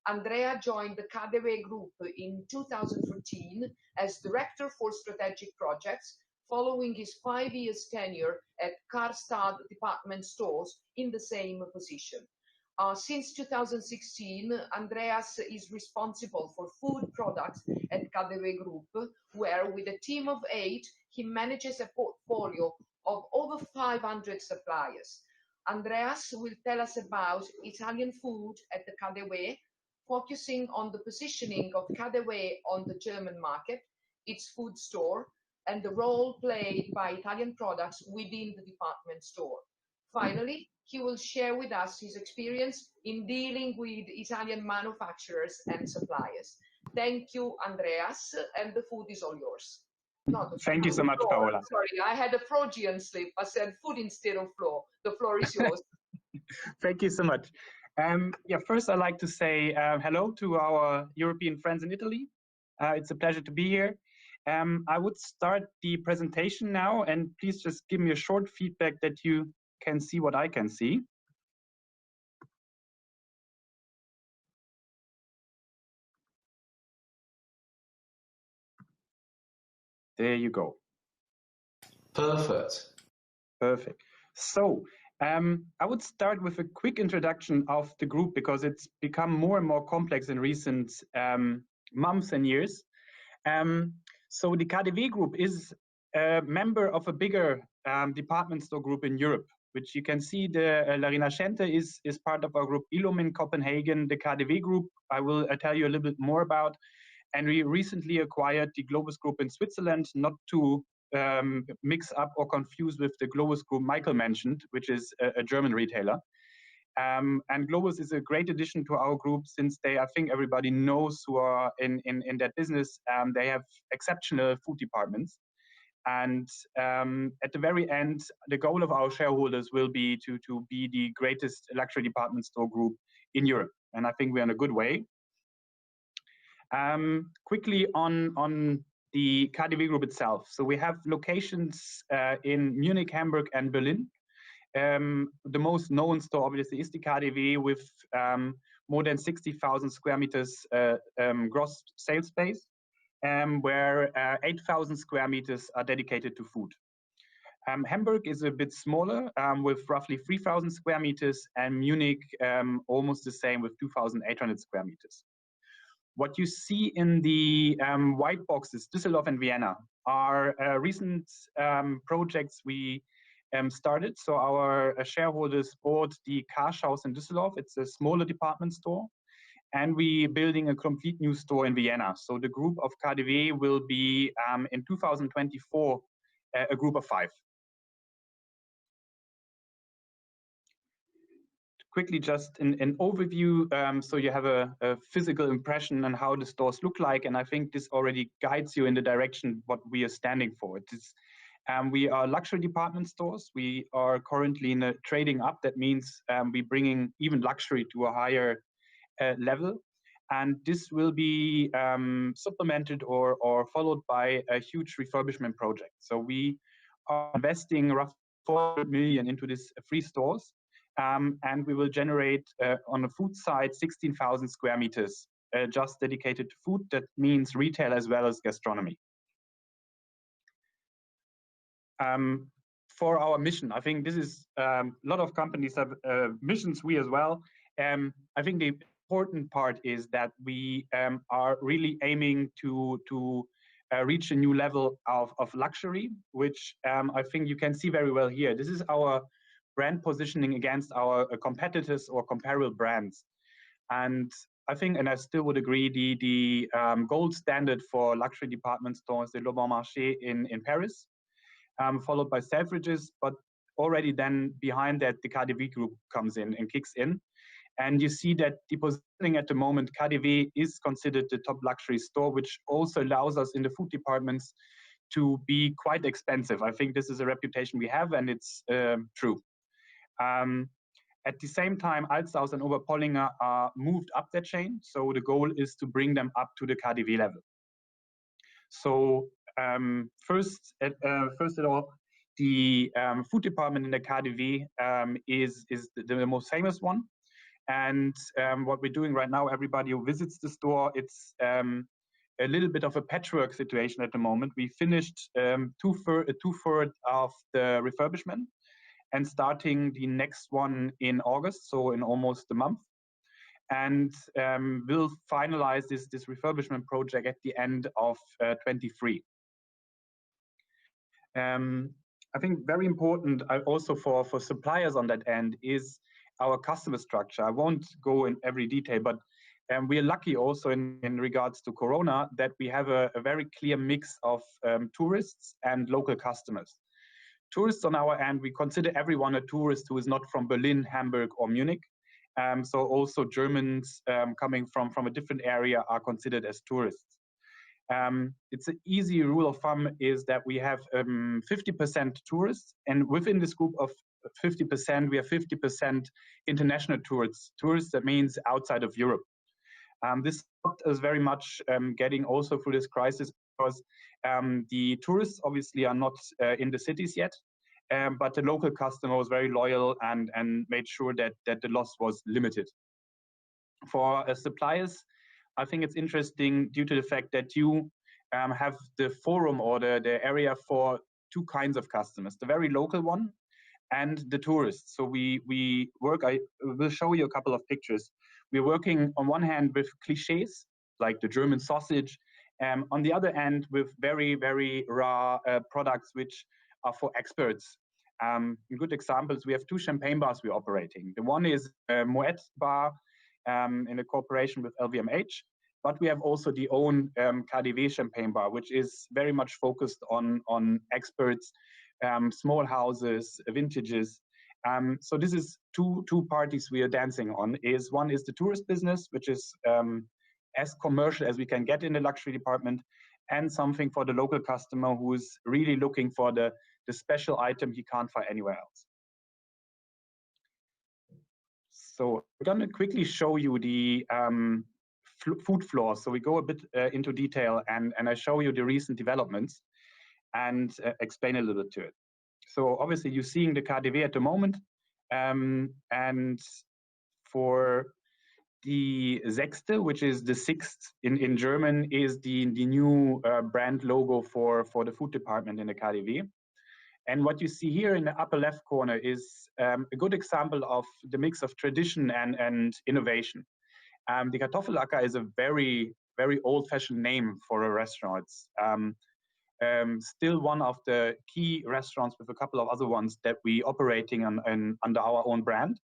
Andrea joined the KaDeWe Group in 2014 as Director for Strategic Projects, following his 5 years tenure at Karstad department stores in the same position. Since 2016, Andreas is responsible for food products at KaDeWe Group, where with a team of 8, he manages a portfolio of over 500 suppliers. Andreas will tell us about Italian food at the KaDeWe, focusing on the positioning of KaDeWe on the German market, its food store, and the role played by Italian products within the department store. Finally, he will share with us his experience in dealing with Italian manufacturers and suppliers. Thank you, Andreas, and the food is all yours. Thank you so much, floor. Paola. Sorry, I had a Freudian slip. I said food instead of floor. The floor is yours. Thank you so much. Yeah, first I'd like to say hello to our European friends in Italy. It's a pleasure to be here. I would start the presentation now, and please just give me a short feedback that you can see what I can see. There you go. Perfect. Perfect. So I would start with a quick introduction of the group because it's become more and more complex in recent months and years. So the KaDeWe Group is a member of a bigger department store group in Europe, which you can see the La Rinascente is part of our group Ilum in Copenhagen. The KaDeWe Group, I will tell you a little bit more about. And we recently acquired the Globus Group in Switzerland, not to mix up or confuse with the Globus Group Michael mentioned, which is a German retailer. And Globus is a great addition to our group since they, I think everybody knows who are in that business, they have exceptional food departments. And at the very end, the goal of our shareholders will be to be the greatest luxury department store group in Europe. And I think we're in a good way. Quickly on the KaDeWe Group itself. So we have locations in Munich, Hamburg, and Berlin. The most known store obviously is the KaDeWe with more than 60,000 square meters gross sales space, where 8,000 square meters are dedicated to food. Hamburg is a bit smaller with roughly 3,000 square meters, and Munich almost the same with 2,800 square meters. What you see in the white boxes, Düsseldorf and Vienna, are recent projects we started. So our shareholders bought the Karschhaus in Düsseldorf. It's a smaller department store. And we're building a complete new store in Vienna. So the group of KaDeWe will be, in 2024, a group of 5. Quickly, just an overview, so you have a physical impression on how the stores look like, and I think this already guides you in the direction what we are standing for. It is, we are luxury department stores. We are currently in a trading up. That means we're bringing even luxury to a higher level, and this will be supplemented or followed by a huge refurbishment project. So we are investing roughly 400 million into these 3 stores. And we will generate on the food side 16,000 square meters just dedicated to food. That means retail as well as gastronomy. For our mission, I think this is a lot of companies have missions, we as well. I think the important part is that we are really aiming to reach a new level of luxury, which I think you can see very well here. This is our brand positioning against our competitors or comparable brands. And I think, and I still would agree, the gold standard for luxury department stores, the Le Bon Marché in Paris, followed by Selfridges, but already then behind that, the KaDeWe Group comes in and kicks in. And you see that the positioning at the moment, KaDeWe is considered the top luxury store, which also allows us in the food departments to be quite expensive. I think this is a reputation we have, and it's true. At the same time, Alsthaus and Oberpollinger are moved up the chain. So the goal is to bring them up to the KaDeWe level. So first of all, the food department in the KaDeWe is the most famous one. And what we're doing right now, everybody who visits the store, it's a little bit of a patchwork situation at the moment. We finished two-thirds of the refurbishment and starting the next one in August, so in almost a month. And we'll finalize this refurbishment project at the end of 23. I think very important also for suppliers on that end is our customer structure. I won't go in every detail, but we are lucky also in regards to Corona that we have a very clear mix of tourists and local customers. Tourists on our end, we consider everyone a tourist who is not from Berlin, Hamburg, or Munich. So also Germans coming from a different area are considered as tourists. It's an easy rule of thumb is that we have 50% tourists, and within this group of 50%, we have 50% international tourists. Tourists, that means outside of Europe. This is very much getting also through this crisis because the tourists obviously are not in the cities yet, but the local customer was very loyal and made sure that the loss was limited. For suppliers, I think it's interesting due to the fact that you have the forum or the area for two kinds of customers, the very local one and the tourists. So we work, I will show you a couple of pictures. We're working on one hand with cliches, like the German sausage, on the other hand with very, very raw products which are for experts. Good examples, we have two champagne bars we're operating. The one is Moet bar, in a cooperation with LVMH, but we have also the own KaDeWe champagne bar, which is very much focused on experts, small houses, vintages. So this is two parties we are dancing on. One is the tourist business, which is as commercial as we can get in the luxury department, and something for the local customer who is really looking for the special item he can't find anywhere else. So I'm going to quickly show you the food floor. So we go a bit into detail and I show you the recent developments and explain a little bit to it. So obviously you're seeing the KaDeWe at the moment. And for the Sechste, which is the sixth in German, is the new brand logo for the food department in the KaDeWe. And what you see here in the upper left corner is a good example of the mix of tradition and innovation. The Kartoffelacker is a very, very old-fashioned name for a restaurant. It's still one of the key restaurants with a couple of other ones that we operating under our own brand.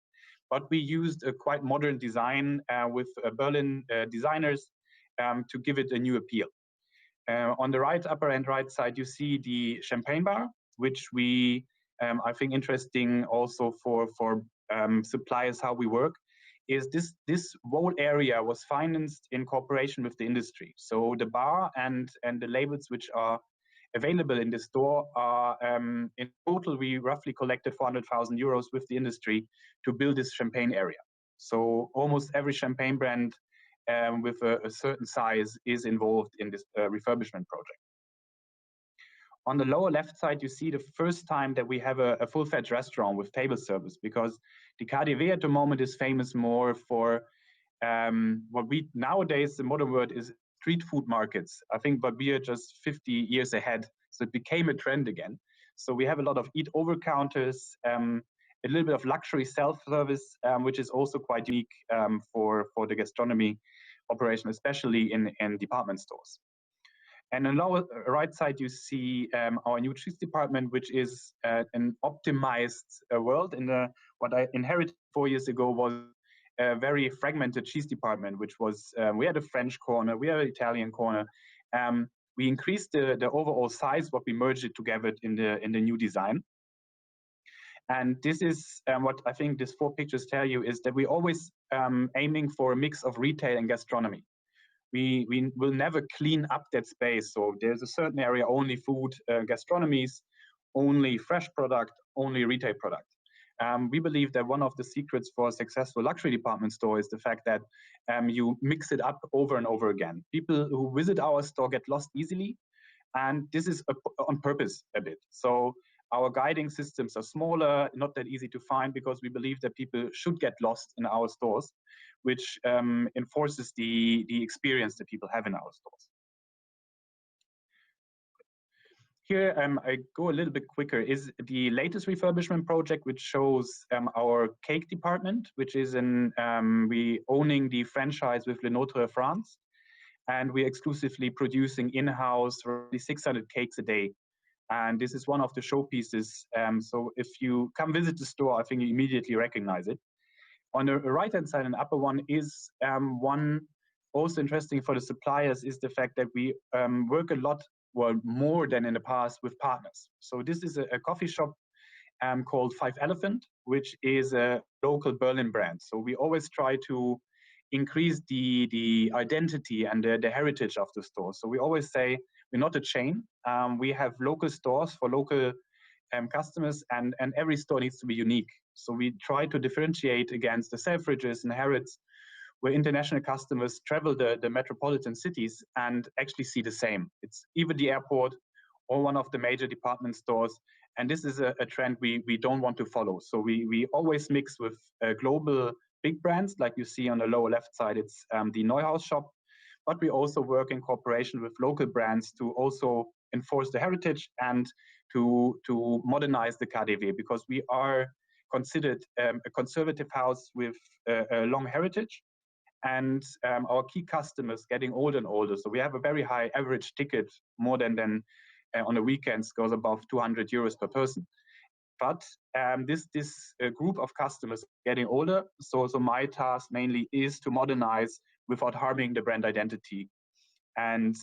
But we used a quite modern design with Berlin designers to give it a new appeal. On the upper and right side, you see the champagne bar, which we, I think interesting also for suppliers, how we work, is this whole area was financed in cooperation with the industry. So the bar and the labels which are available in the store are, in total, we roughly collected 400,000 euros with the industry to build this champagne area. So almost every champagne brand with a certain size is involved in this refurbishment project. On the lower left side, you see the first time that we have a full-fledged restaurant with table service, because the KaDeWe at the moment is famous more for what we nowadays, the modern word is street food markets. I think, but we are just 50 years ahead, so it became a trend again. So we have a lot of eat-over counters, a little bit of luxury self-service, which is also quite unique for the gastronomy operation, especially in department stores. And on the lower right side, you see our new cheese department, which is an optimized world. What I inherited 4 years ago was a very fragmented cheese department, which was, we had a French corner, we had an Italian corner. We increased the overall size, but we merged it together in the new design. And this is what I think these 4 pictures tell you, is that we're always aiming for a mix of retail and gastronomy. We will never clean up that space. So there's a certain area, only food, gastronomies, only fresh product, only retail product. We believe that one of the secrets for a successful luxury department store is the fact that you mix it up over and over again. People who visit our store get lost easily, and this is on purpose a bit. So our guiding systems are smaller, not that easy to find, because we believe that people should get lost in our stores, which enforces the experience that people have in our stores. here, I go a little bit quicker, is the latest refurbishment project, which shows our cake department, which is we owning the franchise with Le Nôtre France, and we're exclusively producing in-house roughly 600 cakes a day. And this is one of the showpieces. So if you come visit the store, I think you immediately recognize it. On the right-hand side, and the upper one is one also interesting for the suppliers is the fact that we work a lot, well, more than in the past, with partners. So this is a coffee shop called Five Elephant, which is a local Berlin brand. So we always try to increase the identity and the heritage of the store. So we always say we're not a chain. We have local stores for local customers, and every store needs to be unique. So we try to differentiate against the Selfridges and Harrods, where international customers travel the metropolitan cities and actually see the same. It's either the airport or one of the major department stores. And this is a trend we don't want to follow. So we always mix with global big brands, like you see on the lower left side, it's the Neuhaus shop. But we also work in cooperation with local brands to also enforce the heritage and to modernize the KaDeWe, because we are considered a conservative house with a long heritage. And our key customers getting older and older. So we have a very high average ticket, more than on the weekends goes above 200 euros per person. But this group of customers getting older. So my task mainly is to modernize without harming the brand identity. And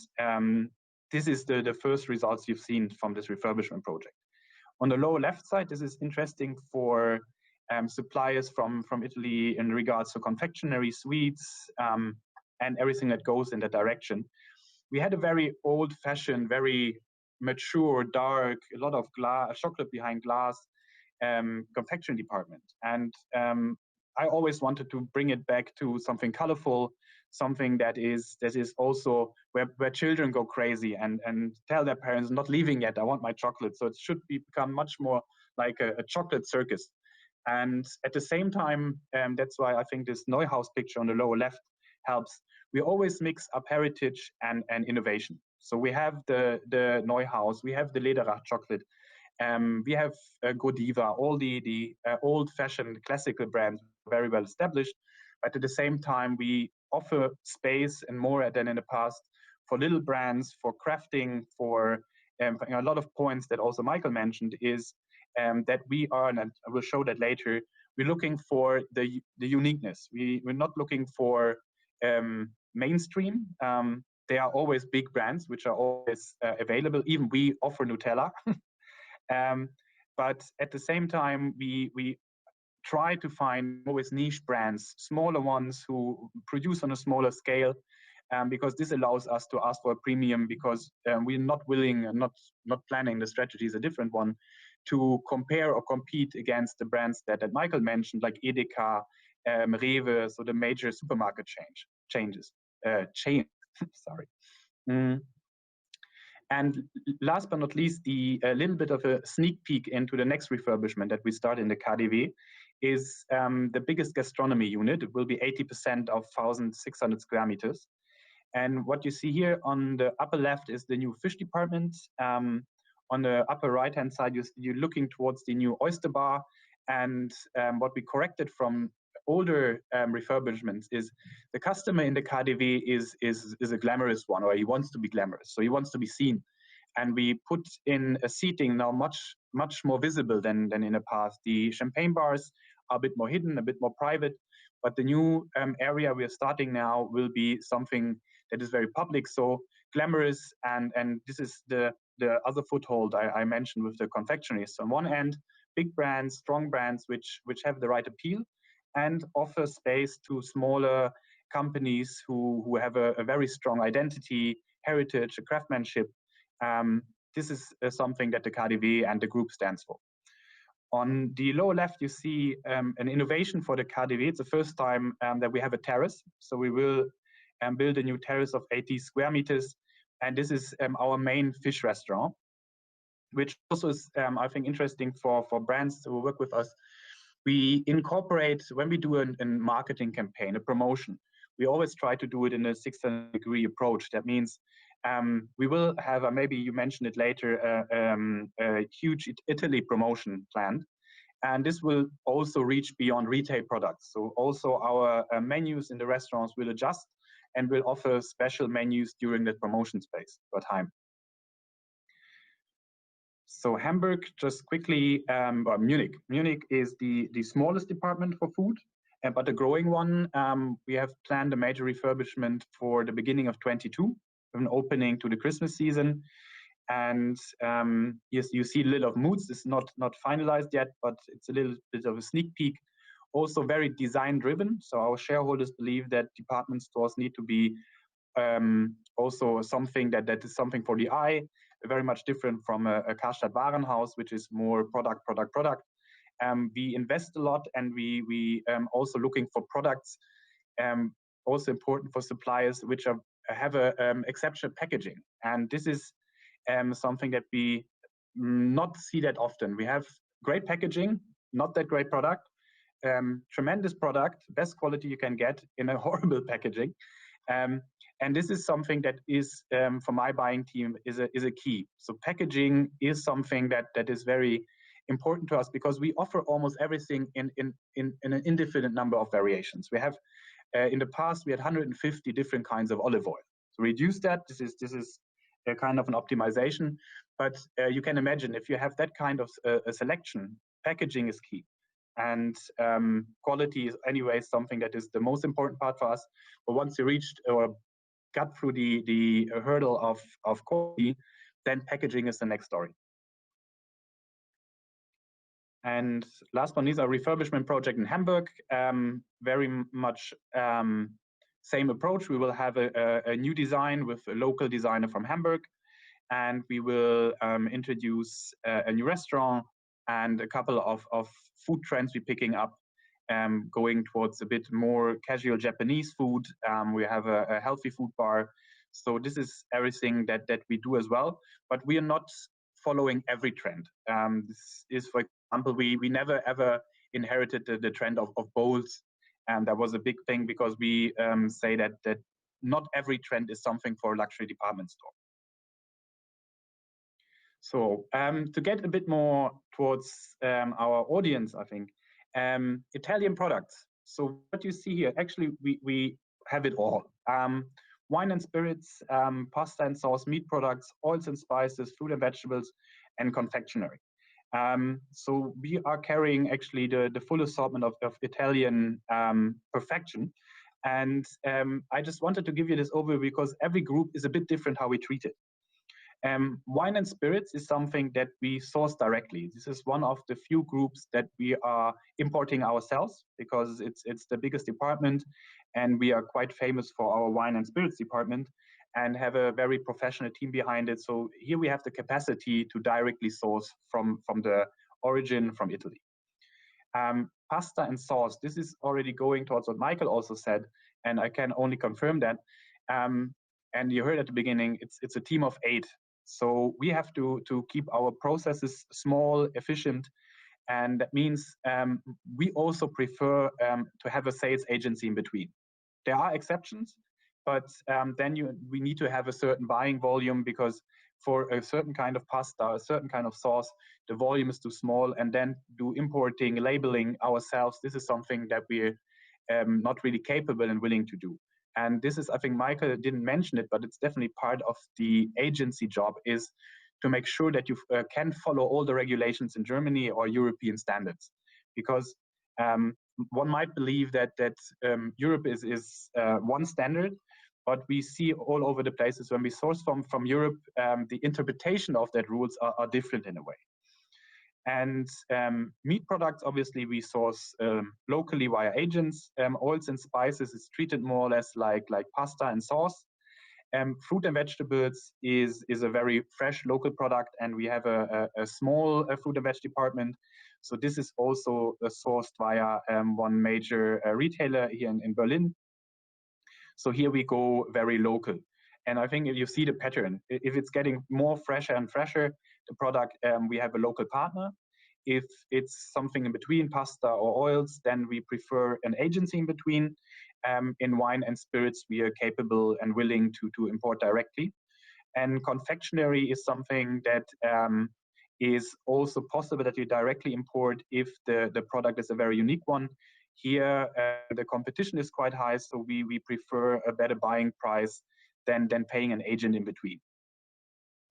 this is the first results you've seen from this refurbishment project. On the lower left side, this is interesting for suppliers from Italy in regards to confectionery, sweets, and everything that goes in that direction. We had a very old-fashioned, very mature, dark, a lot of glass, chocolate behind glass confection department. And I always wanted to bring it back to something colorful, something that is also where children go crazy and tell their parents, not leaving yet, I want my chocolate. So it should become much more like a chocolate circus. And at the same time, that's why I think this Neuhaus picture on the lower left helps. We always mix up heritage and innovation. So we have the Neuhaus, we have the Lederach chocolate, we have Godiva, all the old-fashioned classical brands, very well established. But at the same time, we offer space and more than in the past for little brands, for crafting, for a lot of points that also Michael mentioned is that we are, and I will show that later, we're looking for the uniqueness. We're not looking for mainstream. There are always big brands which are always available. Even we offer Nutella. But at the same time, we try to find always niche brands, smaller ones who produce on a smaller scale, because this allows us to ask for a premium, because we're not willing and not planning, the strategy is a different one, to compare or compete against the brands that Michael mentioned, like Edeka, Rewe, so the major supermarket chain. Sorry. And last but not least, a little bit of a sneak peek into the next refurbishment that we start in the KaDeWe is the biggest gastronomy unit. It will be 80% of 1,600 square meters. And what you see here on the upper left is the new fish department. On the upper right-hand side, you're looking towards the new oyster bar. And what we corrected from older refurbishments is the customer in the KaDeWe is a glamorous one, or he wants to be glamorous, so he wants to be seen. And we put in a seating now much more visible than in the past. The champagne bars are a bit more hidden, a bit more private, but the new area we are starting now will be something that is very public, so glamorous, and this is the other foothold I mentioned with the confectionery. So on one end, big brands, strong brands, which have the right appeal, and offer space to smaller companies who have a very strong identity, heritage, craftsmanship. This is something that the KaDeWe and the group stands for. On the lower left, you see an innovation for the KaDeWe. It's the first time that we have a terrace. So we will build a new terrace of 80 square meters. And this is our main fish restaurant, which also is, I think, interesting for brands who work with us. We incorporate, when we do a marketing campaign, a promotion, we always try to do it in a 600-degree approach. That means We will have, maybe you mentioned it later, a huge Italy promotion planned. And this will also reach beyond retail products. So also our menus in the restaurants will adjust and will offer special menus during the promotion space for time. So Hamburg, just quickly, or Munich. Munich is the smallest department for food, but a growing one. We have planned a major refurbishment for the beginning of 22, an opening to the Christmas season. And yes, you see a little of moods. It's not finalized yet, but it's a little bit of a sneak peek. Also very design driven. So our shareholders believe that department stores need to be also something that is something for the eye, very much different from a Karstadt Warenhaus, which is more product. We invest a lot, and we also looking for products, also important for suppliers, which have a exceptional packaging. And this is something that we not see that often. We have great packaging, not that great product, tremendous product, best quality you can get in a horrible packaging. And this is something that is, for my buying team, is a key. So packaging is something that is very important to us, because we offer almost everything in an indefinite number of variations. We have, in the past, we had 150 different kinds of olive oil. So reduce that. This is a kind of an optimization. But you can imagine, if you have that kind of a selection, packaging is key. And quality is anyway something that is the most important part for us. But once you reached or got through the hurdle of quality, then packaging is the next story. And last one is our refurbishment project in Hamburg. Very much same approach. We will have a new design with a local designer from Hamburg, and we will introduce a new restaurant and a couple of food trends we're picking up, going towards a bit more casual Japanese food. We have a healthy food bar. So this is everything that we do as well, but we are not following every trend. This is, for example, we never ever inherited the trend of bowls, and that was a big thing, because we say that not every trend is something for a luxury department store. So to get a bit more towards our audience, I think, Italian products. So what you see here, actually, we have it all. Wine and spirits, pasta and sauce, meat products, oils and spices, fruit and vegetables, and confectionery. So we are carrying actually the full assortment of Italian perfection. And I just wanted to give you this overview, because every group is a bit different how we treat it. Wine and spirits is something that we source directly. This is one of the few groups that we are importing ourselves, because it's the biggest department, and we are quite famous for our wine and spirits department, and have a very professional team behind it. So here we have the capacity to directly source from the origin, from Italy. Pasta and sauce, this is already going towards what Michael also said, and I can only confirm that. And you heard at the beginning, it's a team of 8. So we have to keep our processes small, efficient, and that means we also prefer to have a sales agency in between. There are exceptions, but then we need to have a certain buying volume, because for a certain kind of pasta, a certain kind of sauce, the volume is too small, and then do importing, labeling ourselves, this is something that we're not really capable and willing to do. And this is, I think Michael didn't mention it, but it's definitely part of the agency job, is to make sure that you can follow all the regulations in Germany or European standards. Because one might believe that Europe is one standard, but we see all over the places when we source from Europe, the interpretation of that rules are different in a way. And meat products, obviously, we source locally via agents. Oils and spices is treated more or less like pasta and sauce. Fruit and vegetables is a very fresh local product, and we have a small fruit and veg department. So this is also sourced via one major retailer here in Berlin. So here we go very local. And I think if you see the pattern, if it's getting more fresher and fresher, the product, we have a local partner. If it's something in between, pasta or oils, then we prefer an agency in between. In wine and spirits, we are capable and willing to import directly. And confectionery is something that is also possible that you directly import if the product is a very unique one. Here, the competition is quite high, so we prefer a better buying price than paying an agent in between.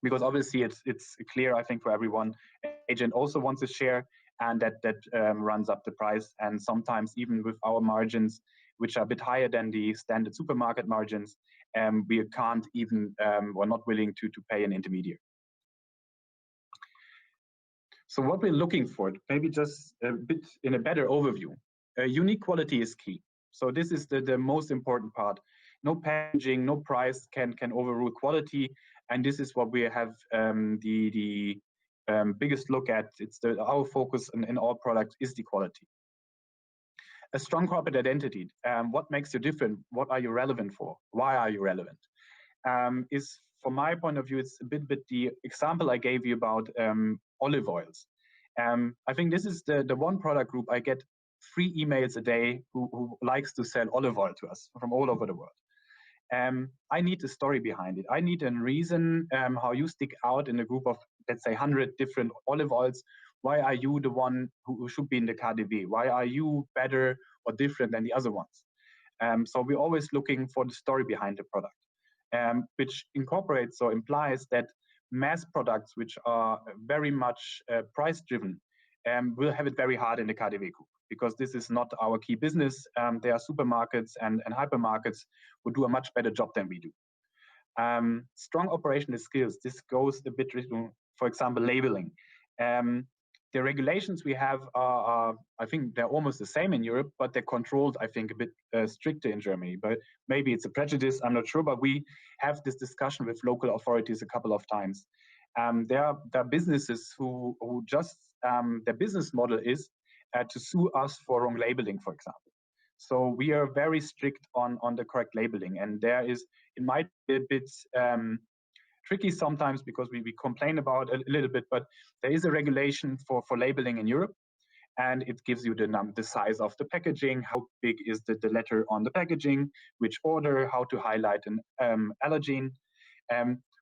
Because obviously it's clear, I think, for everyone, an agent also wants a share, and that runs up the price. And sometimes even with our margins, which are a bit higher than the standard supermarket margins, we can't even, we're not willing to pay an intermediary. So what we're looking for, maybe just a bit in a better overview, unique quality is key. So this is the most important part. No packaging, no price can overrule quality. And this is what we have the biggest look at. It's our focus in all products is the quality. A strong corporate identity. What makes you different? What are you relevant for? Why are you relevant? Is, from my point of view, it's a bit the example I gave you about olive oils. I think this is the one product group I get 3 emails a day who likes to sell olive oil to us from all over the world. I need a story behind it. I need a reason how you stick out in a group of, let's say, 100 different olive oils. Why are you the one who should be in the KDW? Why are you better or different than the other ones? So we're always looking for the story behind the product, which incorporates or implies that mass products, which are very much price-driven, will have it very hard in the KDW group, because this is not our key business. There are supermarkets and hypermarkets who do a much better job than we do. Strong operational skills. This goes a bit to, for example, labeling. The regulations we have are, I think they're almost the same in Europe, but they're controlled, I think, a bit stricter in Germany. But maybe it's a prejudice, I'm not sure, but we have this discussion with local authorities a couple of times. There are businesses who just, their business model is to sue us for wrong labeling, for example. So we are very strict on the correct labeling, and there is, it might be a bit tricky sometimes because we complain about it a little bit, but there is a regulation for labeling in Europe, and it gives you the size of the packaging, how big is the letter on the packaging, which order, how to highlight an allergen.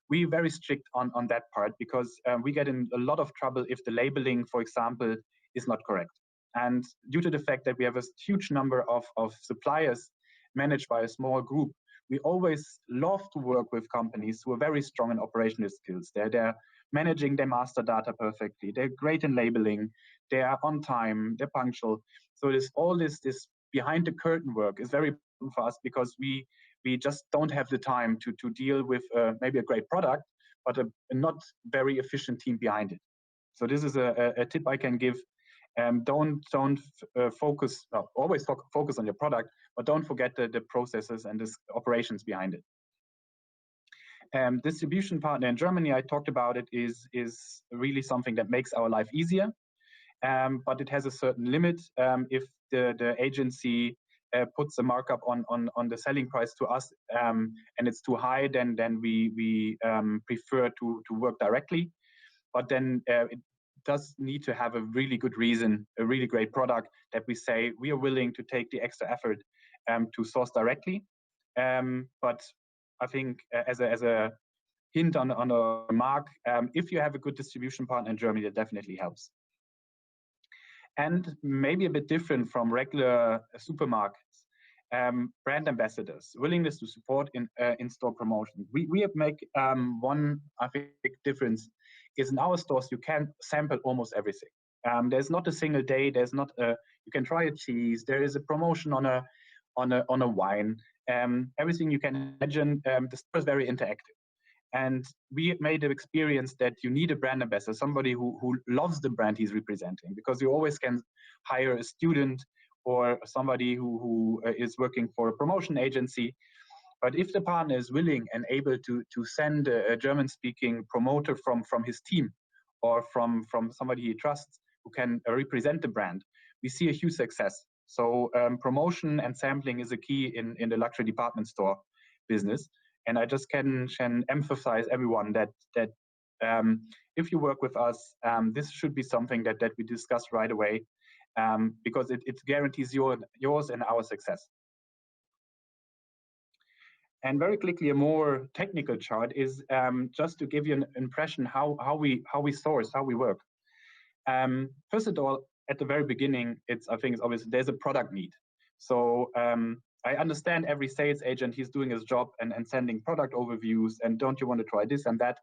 We're very strict on that part, because we get in a lot of trouble if the labeling, for example, is not correct. And due to the fact that we have a huge number of suppliers managed by a small group, we always love to work with companies who are very strong in operational skills. They're managing their master data perfectly. They're great in labeling. They are on time. They're punctual. So there's all this behind the curtain work is very important for us, because we just don't have the time to deal with maybe a great product, but a not very efficient team behind it. So this is a tip I can give. Don't focus, always focus on your product, but don't forget the processes and the operations behind it. Distribution partner in Germany, I talked about it, is really something that makes our life easier, but it has a certain limit. If the agency puts a markup on the selling price to us and it's too high, then we prefer to work directly. But then it does need to have a really good reason, a really great product, that we say we are willing to take the extra effort to source directly. But I think as a hint on a mark, if you have a good distribution partner in Germany, that definitely helps. And maybe a bit different from regular supermarkets, brand ambassadors, willingness to support in-store promotion. We have make one, I think, big difference is in our stores you can sample almost everything. There's not a single day. There's not you can try a cheese. There is a promotion on a wine. Everything you can imagine. The store is very interactive, and we made the experience that you need a brand ambassador, somebody who loves the brand he's representing, because you always can hire a student or somebody who is working for a promotion agency. But if the partner is willing and able to send a German-speaking promoter from his team or from somebody he trusts who can represent the brand, we see a huge success. So promotion and sampling is a key in the luxury department store business. And I just can emphasize everyone that if you work with us, this should be something that we discuss right away, because it guarantees yours and our success. And very quickly, a more technical chart is just to give you an impression how we source, how we work. First of all, at the very beginning, I think it's obvious there's a product need. So I understand every sales agent, he's doing his job and sending product overviews and don't you want to try this and that.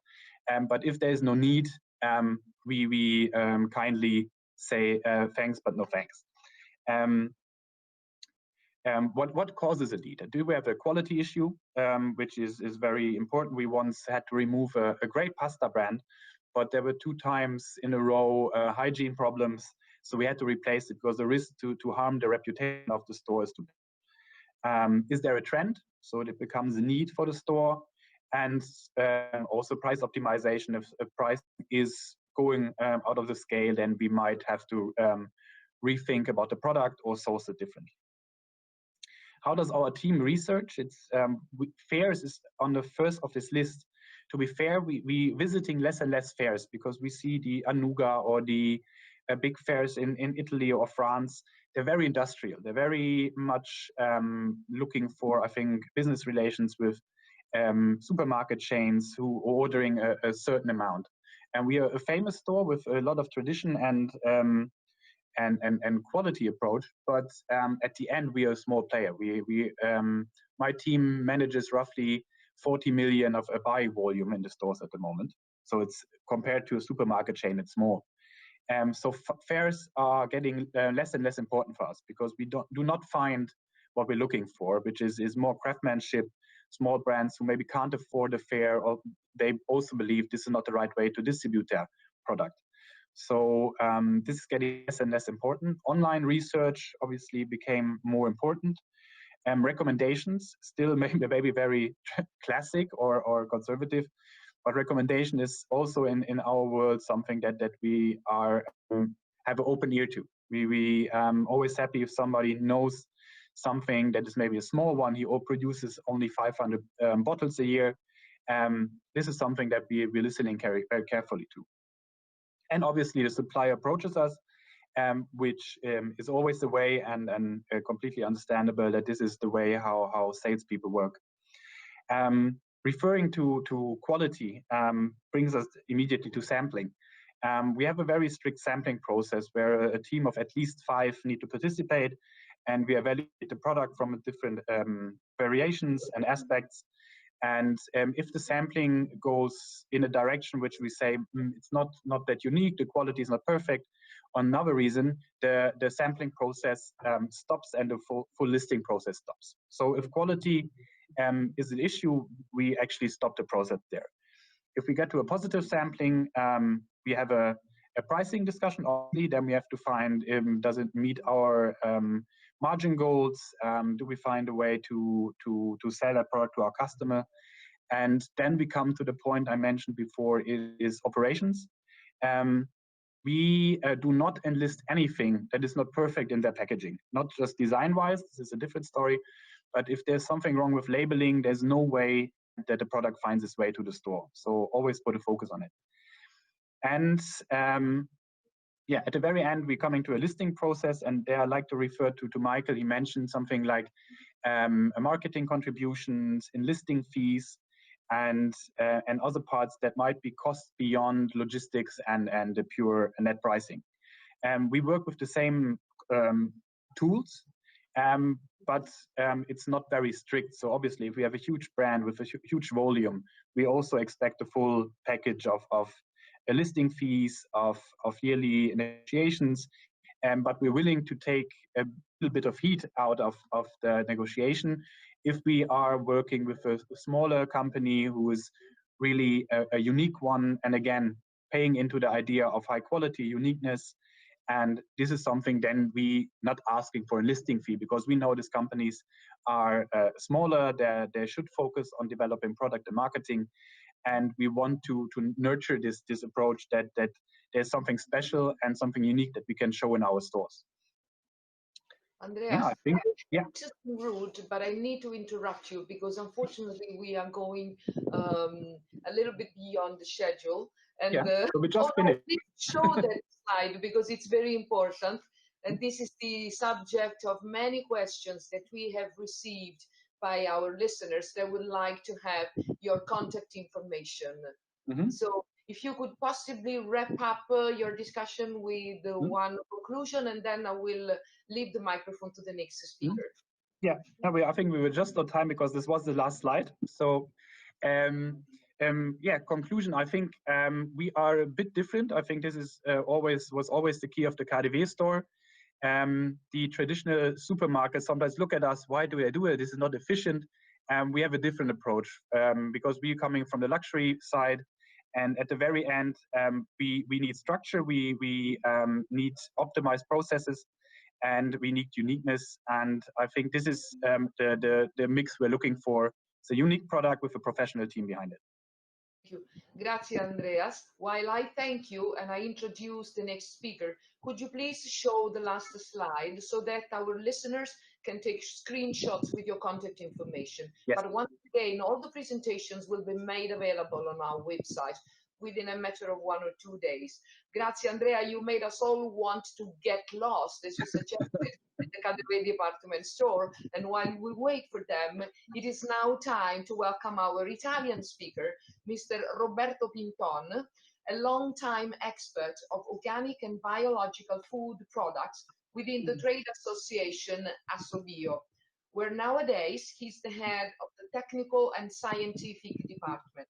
But if there's no need, we kindly say thanks, but no thanks. What causes a need? Do we have a quality issue, which is very important? We once had to remove a great pasta brand, but there were 2 times in a row hygiene problems, so we had to replace it because the risk to harm the reputation of the store is too big. Is there a trend? So it becomes a need for the store, and also price optimization. If a price is going out of the scale, then we might have to rethink about the product or source it differently. How does our team research? It's fairs is on the first of this list. To be fair, we visiting less and less fairs because we see the Anuga or the big fairs in Italy or France. They're very industrial. They're very much looking for, I think, business relations with supermarket chains who are ordering a certain amount. And we are a famous store with a lot of tradition and quality approach, but at the end we are a small player. My team manages roughly 40 million of a buy volume in the stores at the moment. So it's compared to a supermarket chain, it's small. So fairs are getting less and less important for us because we do not find what we're looking for, which is more craftsmanship, small brands who maybe can't afford a fair, or they also believe this is not the right way to distribute their product. So this is getting less and less important. Online research obviously became more important. Recommendations, still maybe very classic or conservative, but recommendation is also in our world something that we are have an open ear to. We always happy if somebody knows something that is maybe a small one. He produces only 500 bottles a year. This is something that we're listening very carefully to. And obviously the supplier approaches us, which is always the way and completely understandable that this is the way how salespeople work. Referring to quality brings us immediately to sampling. We have a very strict sampling process where a team of at least 5 need to participate, and we evaluate the product from different variations and aspects. And if the sampling goes in a direction which we say it's not that unique, the quality is not perfect, or another reason, the sampling process stops and the full listing process stops. So if quality is an issue, we actually stop the process there. If we get to a positive sampling, we have a pricing discussion. Obviously, then we have to find does it meet our margin goals? Do we find a way to sell that product to our customer? And then we come to the point I mentioned before is operations. We do not enlist anything that is not perfect in their packaging, not just design-wise, this is a different story, but if there's something wrong with labeling, there's no way that the product finds its way to the store. So always put a focus on it. And yeah, at the very end, we're coming to a listing process, and there I like to refer to Michael. He mentioned something like a marketing contributions, in listing fees, and other parts that might be cost beyond logistics and the pure net pricing. We work with the same tools, but it's not very strict. So obviously, if we have a huge brand with a huge volume, we also expect a full package of listing fees, of yearly negotiations, but we're willing to take a little bit of heat out of the negotiation if we are working with a smaller company who is really a unique one, and again, paying into the idea of high quality, uniqueness. And this is something then we not asking for a listing fee, because we know these companies are smaller, they should focus on developing product and marketing. And we want to nurture this approach that there's something special and something unique that we can show in our stores. Andrea, yeah, I think, yeah. Just rude, but I need to interrupt you because unfortunately we are going a little bit beyond the schedule. And So we just finished. Please show that slide because it's very important. And this is the subject of many questions that we have received by our listeners that would like to have your contact information. So if you could possibly wrap up your discussion with one conclusion, and then I will leave the microphone to the next speaker. Yeah, I think we were just on time because this was the last slide. So, yeah, conclusion. I think we are a bit different. I think this is was always the key of the KaDeWe store. The traditional supermarkets sometimes look at us. Why do I do it? This is not efficient. We have a different approach because we're coming from the luxury side. And at the very end, we need structure, we need optimized processes, and we need uniqueness. And I think this is the mix we're looking for. It's a unique product with a professional team behind it. Thank you. Grazie, Andreas. While I thank you and I introduce the next speaker, could you please show the last slide so that our listeners can take screenshots with your contact information? Yes. But once again, all the presentations will be made available on our website within a matter of 1 or 2 days. Grazie, Andrea. You made us all want to get lost, as you suggested, in the KaDeWe department store. And while we wait for them, it is now time to welcome our Italian speaker, Mr. Roberto Clinton, a long-time expert of organic and biological food products within the trade association Assobio, where nowadays he's the head of the technical and scientific department.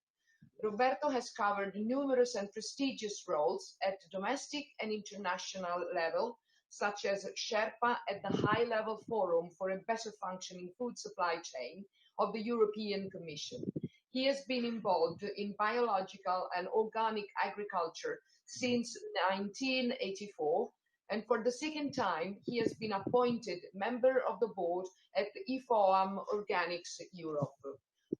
Roberto has covered numerous and prestigious roles at domestic and international level, such as Sherpa at the High-Level Forum for a Better Functioning Food Supply Chain of the European Commission. He has been involved in biological and organic agriculture since 1984, and for the second time, he has been appointed member of the board at IFOAM Organics Europe.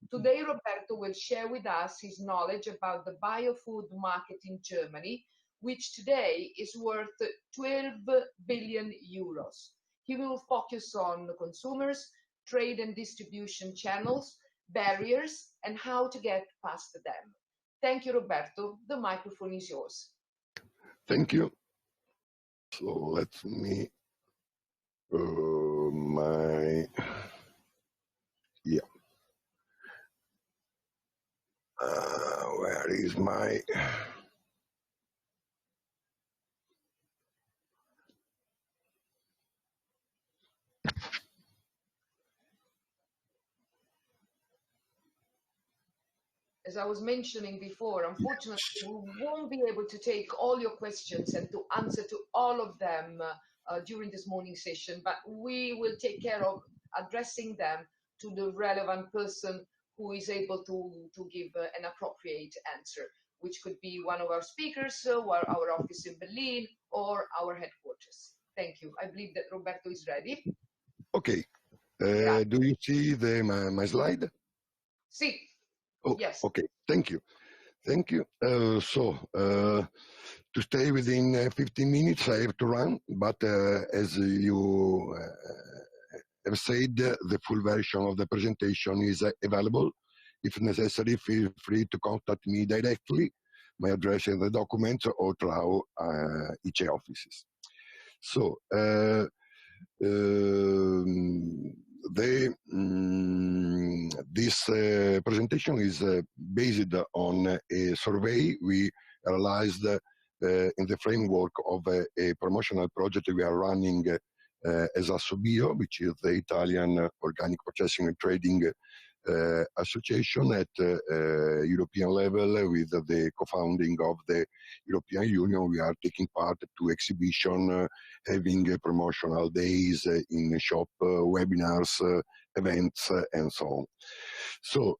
Today, Roberto will share with us his knowledge about the biofood market in Germany, which today is worth 12 billion euros. He will focus on consumers, trade and distribution channels, barriers, and how to get past them. Thank you, Roberto. The microphone is yours. Thank you. So let me, where is my, as I was mentioning before, unfortunately, we won't be able to take all your questions and to answer to all of them during this morning session, but we will take care of addressing them to the relevant person who is able to give an appropriate answer, which could be one of our speakers, or our office in Berlin, or our headquarters. Thank you. I believe that Roberto is ready. okay. Do you see my slide? See. Oh, yes. Okay, thank you. Thank you. To stay within 15 minutes, I have to run, but as you have said, the full version of the presentation is available. If necessary, feel free to contact me directly. My address in the documents or through each offices. So, this presentation is based on a survey we realized in the framework of a promotional project we are running as Assobio, which is the Italian Organic Processing and Trading Association at European level. With the co-founding of the European Union, we are taking part to exhibition, having promotional days in shop, webinars, events, and so on. So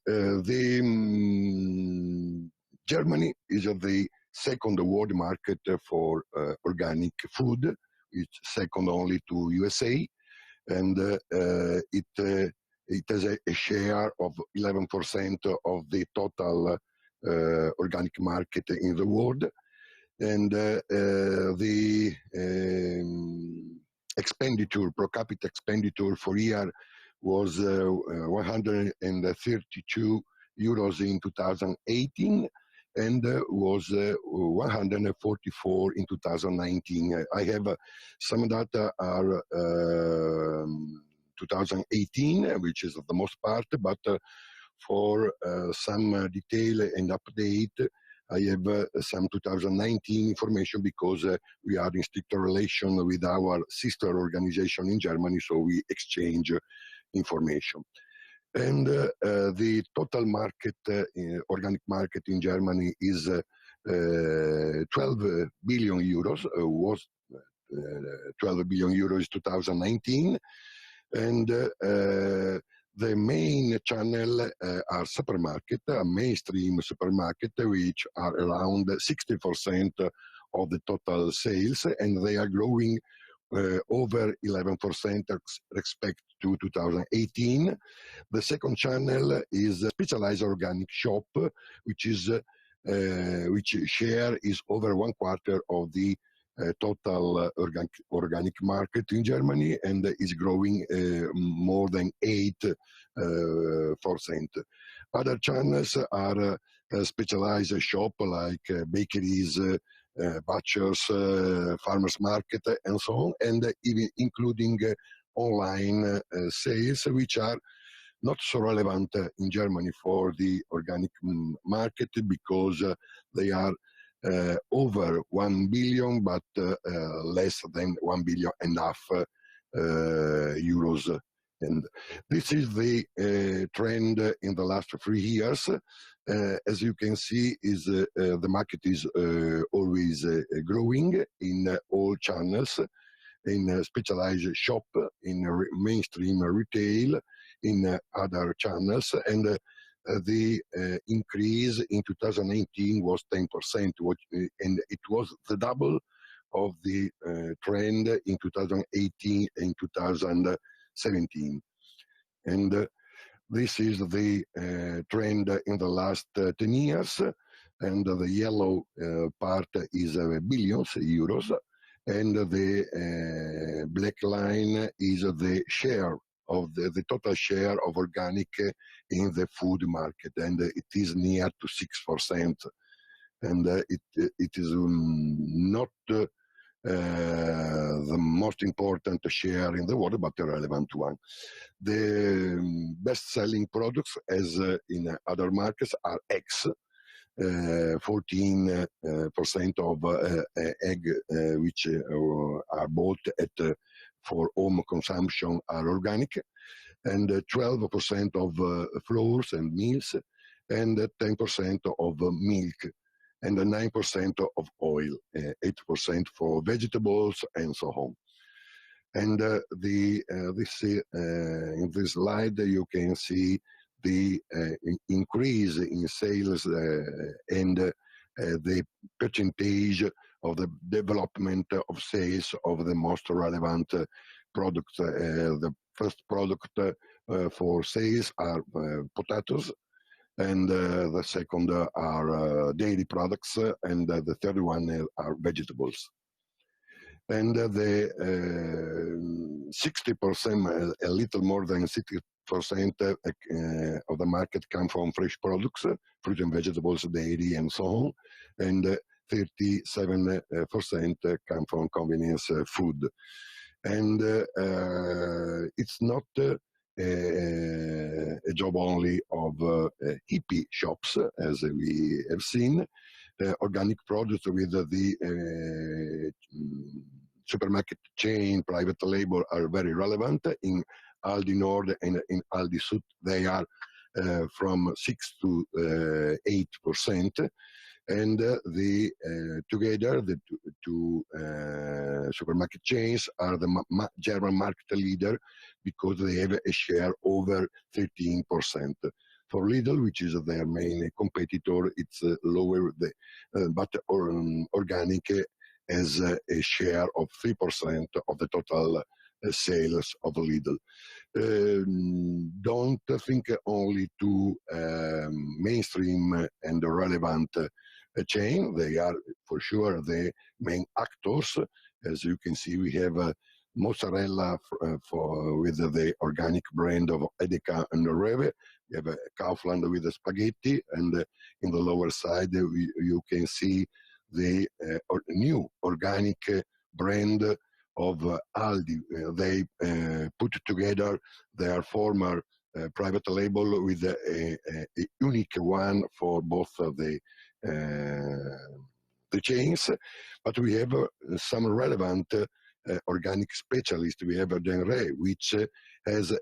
Germany is the second world market for organic food. It's second only to USA, and it has a share of 11% of the total organic market in the world. And the expenditure, per capita expenditure for year was 132 euros in 2018 and was 144 in 2019. I have some data are 2018, which is the most part, but for some detail and update, I have some 2019 information because we are in strict relation with our sister organization in Germany, so we exchange information. And the total market, organic market in Germany is 12 billion euros, was 12 billion euros 2019, and the main channel are supermarket, a mainstream supermarket, which are around 60% of the total sales, and they are growing over 11% respect to 2018. The second channel is a specialized organic shop, which is which share is over 1/4 of the total organic market in Germany, and is growing more than 8%. Other channels are specialized shop like bakeries, butchers, farmers market, and so on, and even including online sales, which are not so relevant in Germany for the organic market because they are over 1 billion, but less than 1.5 billion euros. And this is the trend in the last 3 years. As you can see, is the market is always growing in all channels, in specialized shop, in mainstream retail, in other channels, and the increase in 2018 was 10%, and it was the double of the trend in 2018 and 2017. And this is the trend in the last 10 years, and the yellow part is billions euros, and the black line is the share of the total share of organic in the food market, and it is near to 6%. And it is not the most important share in the world, but a relevant one. The best-selling products, as in other markets, are eggs. 14% of egg which are bought at for home consumption are organic, and 12% of flours and meals, and 10% of milk, and 9% of oil, 8% for vegetables, and so on. And in this slide you can see the increase in sales and the percentage of the development of sales of the most relevant products. The first product for sales are potatoes, and the second are dairy products, and the third one are vegetables. And the 60%, a little more than 60% of the market come from fresh products, fruit and vegetables, dairy, and so on, and 37% come from convenience food. And it's not a job only of hippie shops, as we have seen. Organic products with the supermarket chain, private label are very relevant. In Aldi Nord and in Aldi Sud, they are from 6 to 8%. And together, the two supermarket chains are the German market leader because they have a share over 13%. For Lidl, which is their main competitor, it's lower, but organic has a share of 3% of the total sales of Lidl. Don't think only to mainstream and relevant chain. They are for sure the main actors. As you can see, we have mozzarella with the organic brand of Edeka and Rewe. We have Kaufland with the spaghetti, and in the lower side you can see the new organic brand of Aldi. They put together their former private label with a unique one for both of the chains, but we have some relevant organic specialists. We have Genre, which has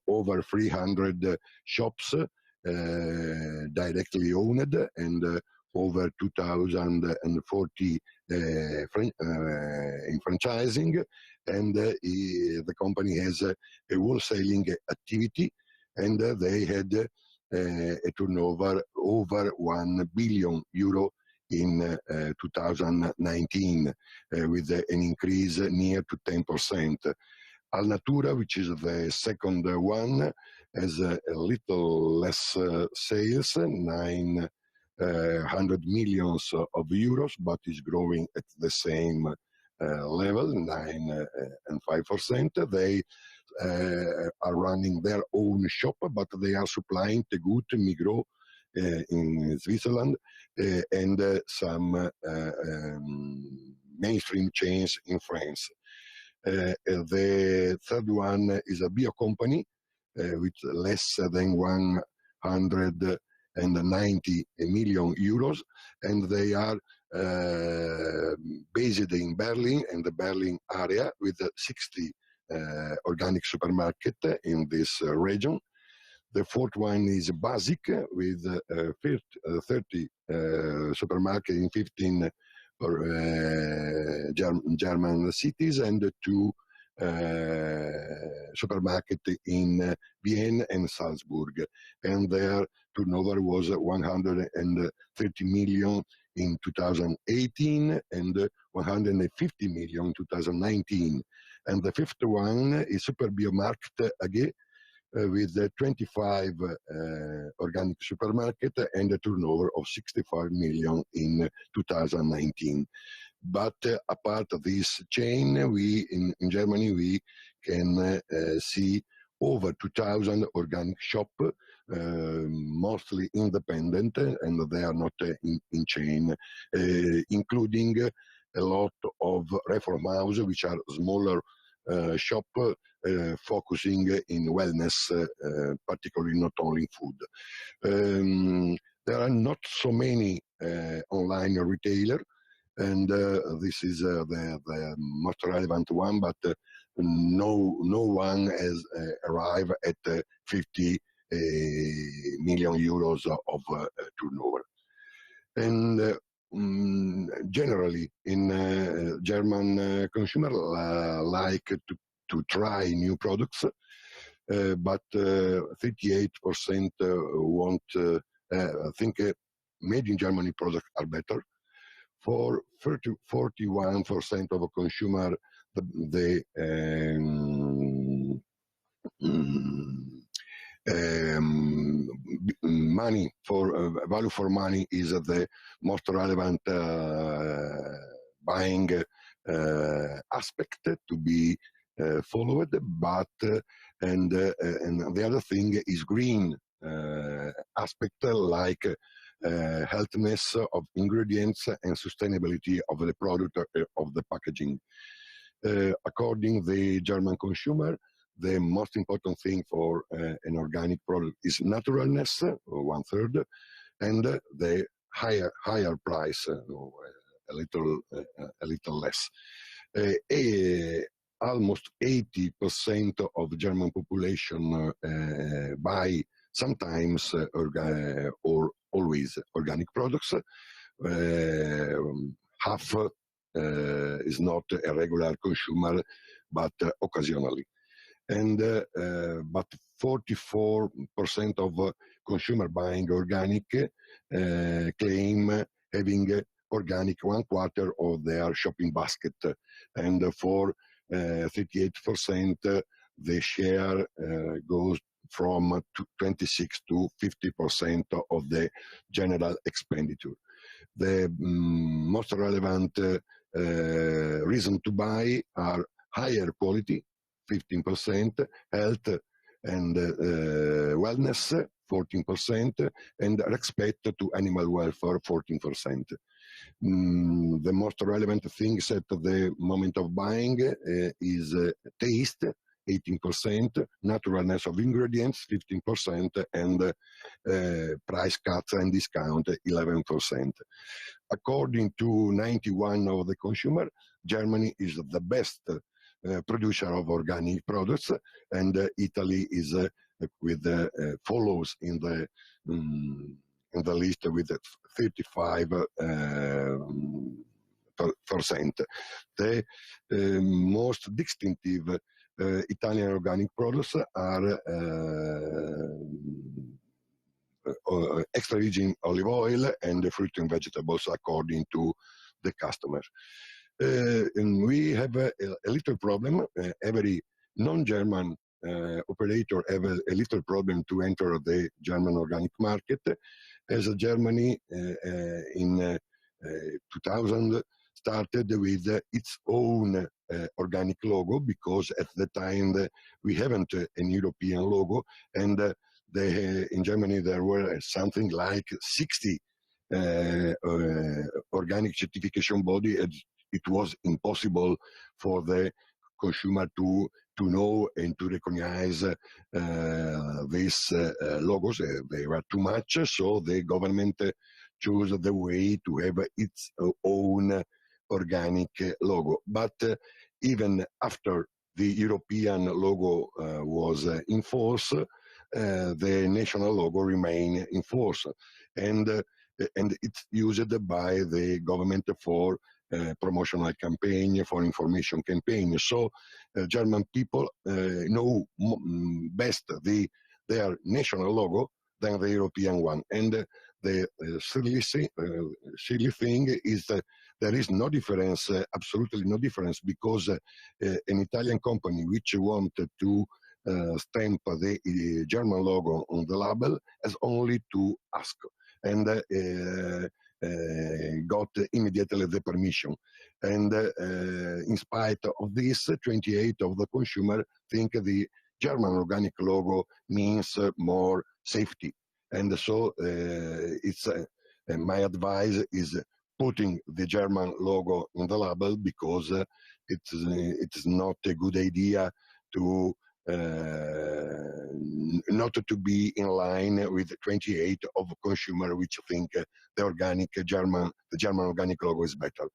over 300 shops directly owned and over 2,040 in franchising, and the company has a wholesaling activity, and they had a turnover over 1 billion euro in 2019, with an increase near to 10%. Alnatura, which is the second one, has a little less sales, 900 millions of euros, but is growing at the same level, 9 and 5%. They are running their own shop, but they are supplying Tegut, Migros in Switzerland, and some mainstream chains in France. The third one is a bio company with less than 190 million euros, and they are based in Berlin and the Berlin area with 60 organic supermarket in this region. The fourth one is Basic with 30 supermarket in 15 German cities and 2 supermarket in Vienna and Salzburg, and their turnover was 130 million in 2018 and 150 million in 2019. And the fifth one is Super Biomarkt AG with 25 organic supermarket and a turnover of 65 million in 2019. But apart of this chain, we in Germany we can see over 2,000 organic shop, mostly independent, and they are not in chain, including a lot of reform house, which are smaller shop focusing in wellness, particularly not only in food. There are not so many online retailer, and this is the most relevant one, but no one has arrived at 50 million euros of turnover. And generally, in German consumer like to try new products, but 38% want think made in Germany products are better. For 41% of a consumer, the money for value for money is the most relevant buying aspect to be followed, but and the other thing is green aspect, like healthiness of ingredients and sustainability of the product of the packaging. According to the German consumer, the most important thing for an organic product is naturalness, 1/3, and the higher price, a little less. Almost 80% of the German population buy sometimes or always organic products. Half is not a regular consumer, but occasionally. And but 44% of consumer buying organic claim having organic 1/4 of their shopping basket, and for 38% the share goes from 26 to 50% of the general expenditure. The most relevant reason to buy are higher quality, 15%, health and wellness, 14%, and respect to animal welfare, 14%. The most relevant things at the moment of buying is taste, 18%, naturalness of ingredients, 15%, and price cuts and discount, 11%. According to 91 of the consumer, Germany is the best producer of organic products, and Italy is follows in the list with 35%. The most distinctive Italian organic products are extra virgin olive oil and fruit and vegetables, according to the customers. And we have a little problem. Every non-German operator have a little problem to enter the German organic market, as Germany in 2000 started with its own organic logo, because at the time we haven't an European logo, and in Germany there were something like 60 organic certification body, and it was impossible for the consumer to know and to recognize these logos. They were too much, so the government chose the way to have its own organic logo. But even after the European logo was in force, the national logo remained in force, and it's used by the government for promotional campaign, for information campaign. So German people know best their national logo than the European one. And the silly thing is that there is no difference, absolutely no difference, because an Italian company which wanted to stamp the German logo on the label has only to ask, and got immediately the permission. And in spite of this, 28 of the consumer think the German organic logo means more safety. And so it's my advice is putting the German logo on the label, because it's not a good idea to not to be in line with 28 of consumer which think the German organic logo is better.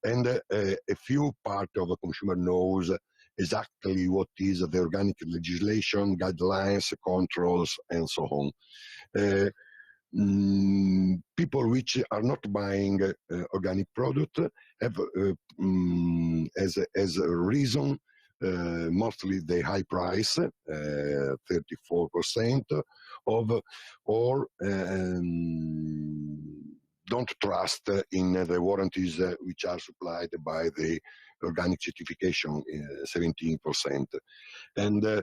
And a few part of the consumer knows exactly what is the organic legislation, guidelines, controls, and so on. People which are not buying organic product have as a reason mostly the high price, 34%, or don't trust in the warranties which are supplied by the organic certification, 17%. And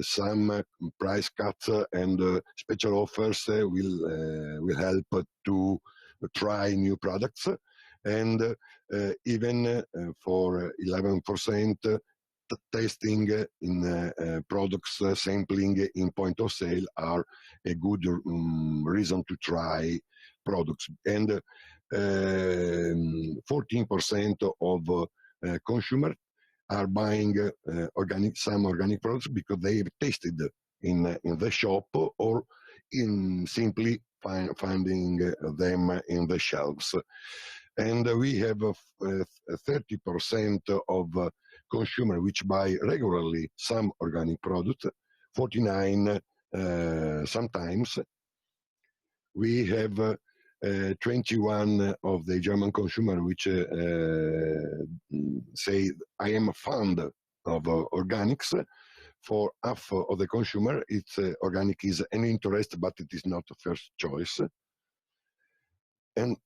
some price cuts and special offers will help to try new products, and even for 11%, testing in products, sampling in point of sale are a good reason to try products. And 14% of consumers are buying some organic products because they've tasted in the shop, or in simply finding them in the shelves. And we have 30% of consumers which buy regularly some organic product, 49 sometimes. We have 21 of the German consumers which say, I am fond of organics. For half of the consumer, it's organic is an interest, but it is not a first choice. And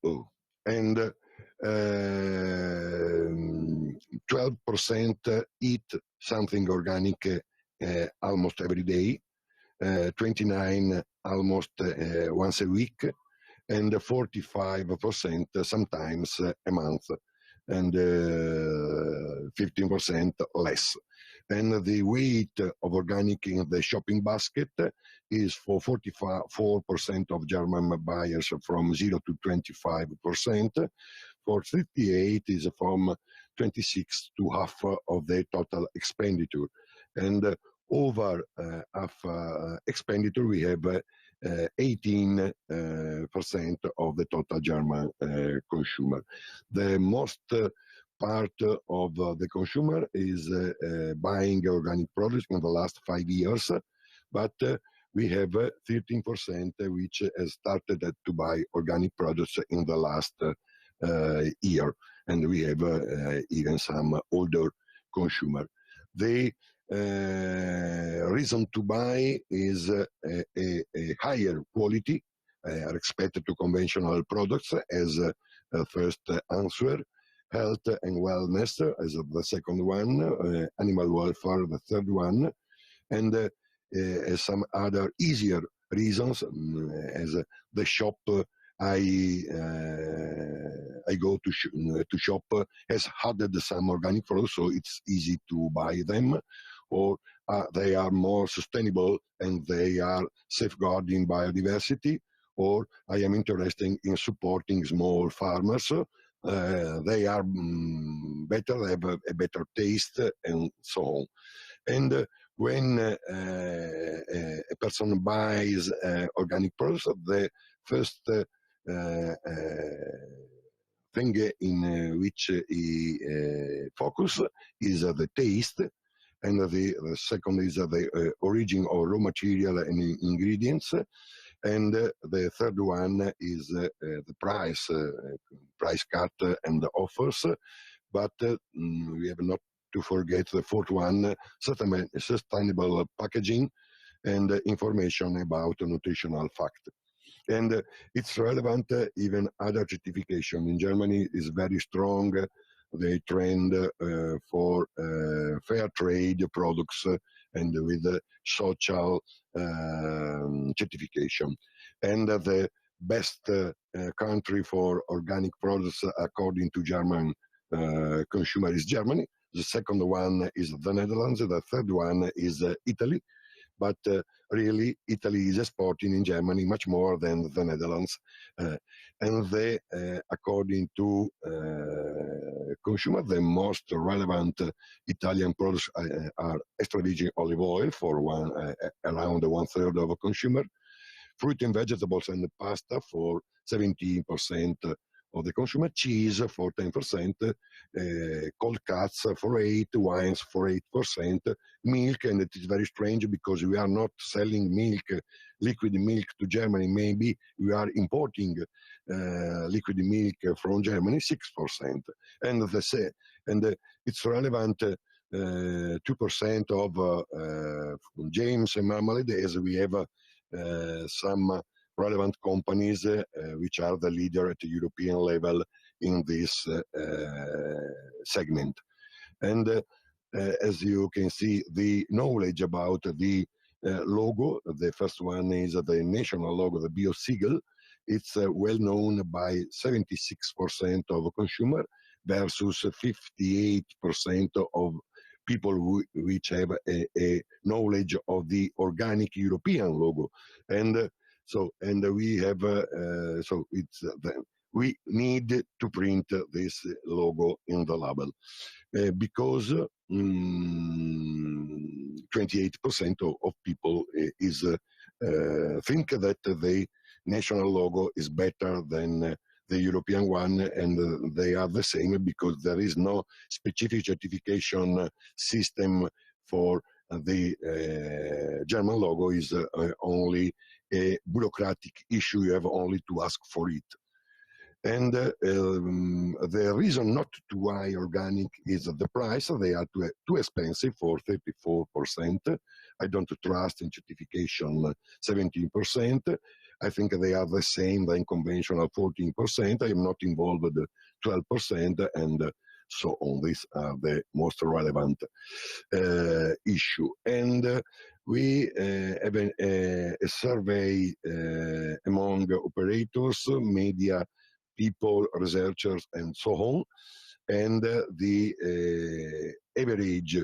12% eat something organic almost every day, 29 almost once a week, and 45% sometimes a month, and 15% less. and the weight of organic in the shopping basket is for 44% of German buyers from 0 to 25%. For 58 is from 26 to half of the total expenditure. And over half expenditure, we have 18% of the total German consumer. The most part of the consumer is buying organic products in the last 5 years, but we have 13% which has started to buy organic products in the last year, and we have even some older consumer. The reason to buy is a higher quality expected to conventional products as a first answer, health and wellness as the second one, animal welfare the third one, and some other easier reasons as the shop I go to shop has added some organic products, so it's easy to buy them, or they are more sustainable and they are safeguarding biodiversity, or I am interested in supporting small farmers. They are better, they have a better taste, and so on. And when a person buys organic products, the first thing in which he focus is the taste, and the second is the origin of raw material and ingredients, and the third one is the price cut and the offers, but we have not to forget the fourth one, sustainable packaging and information about nutritional fact. And it's relevant even other certification. In Germany is very strong the trend for fair trade products and with social certification. And the best country for organic products according to German consumer is Germany. The second one is the Netherlands. The third one is Italy. But really, Italy is exporting in Germany much more than the Netherlands. And they, according to consumer, the most relevant Italian products are extra virgin olive oil for around 1/3 of a consumer, fruit and vegetables and pasta for 17% of the consumer, cheese for 10%, cold cuts for 8%, wines for 8%, milk, and it is very strange because we are not selling milk, liquid milk to Germany. Maybe we are importing liquid milk from Germany, 6%. And it's relevant 2% of jams and marmalade, as we have some relevant companies which are the leader at the European level in this segment. And as you can see, the knowledge about the logo, the first one is the national logo, the Bio-Siegel. It's well known by 76% of consumer versus 58% of people which have a knowledge of the organic European logo. And we have, we need to print this logo in the label because 28% of people think that the national logo is better than the European one, and they are the same because there is no specific certification system for the German logo. Is only a bureaucratic issue. You have only to ask for it. And the reason not to buy organic is the price. They are too expensive for 34%. I don't trust in certification 17%. I think they are the same than conventional 14%. I am not involved with 12%, and so on. These are the most relevant issue. And we have a survey among operators, media people, researchers, and so on. And the average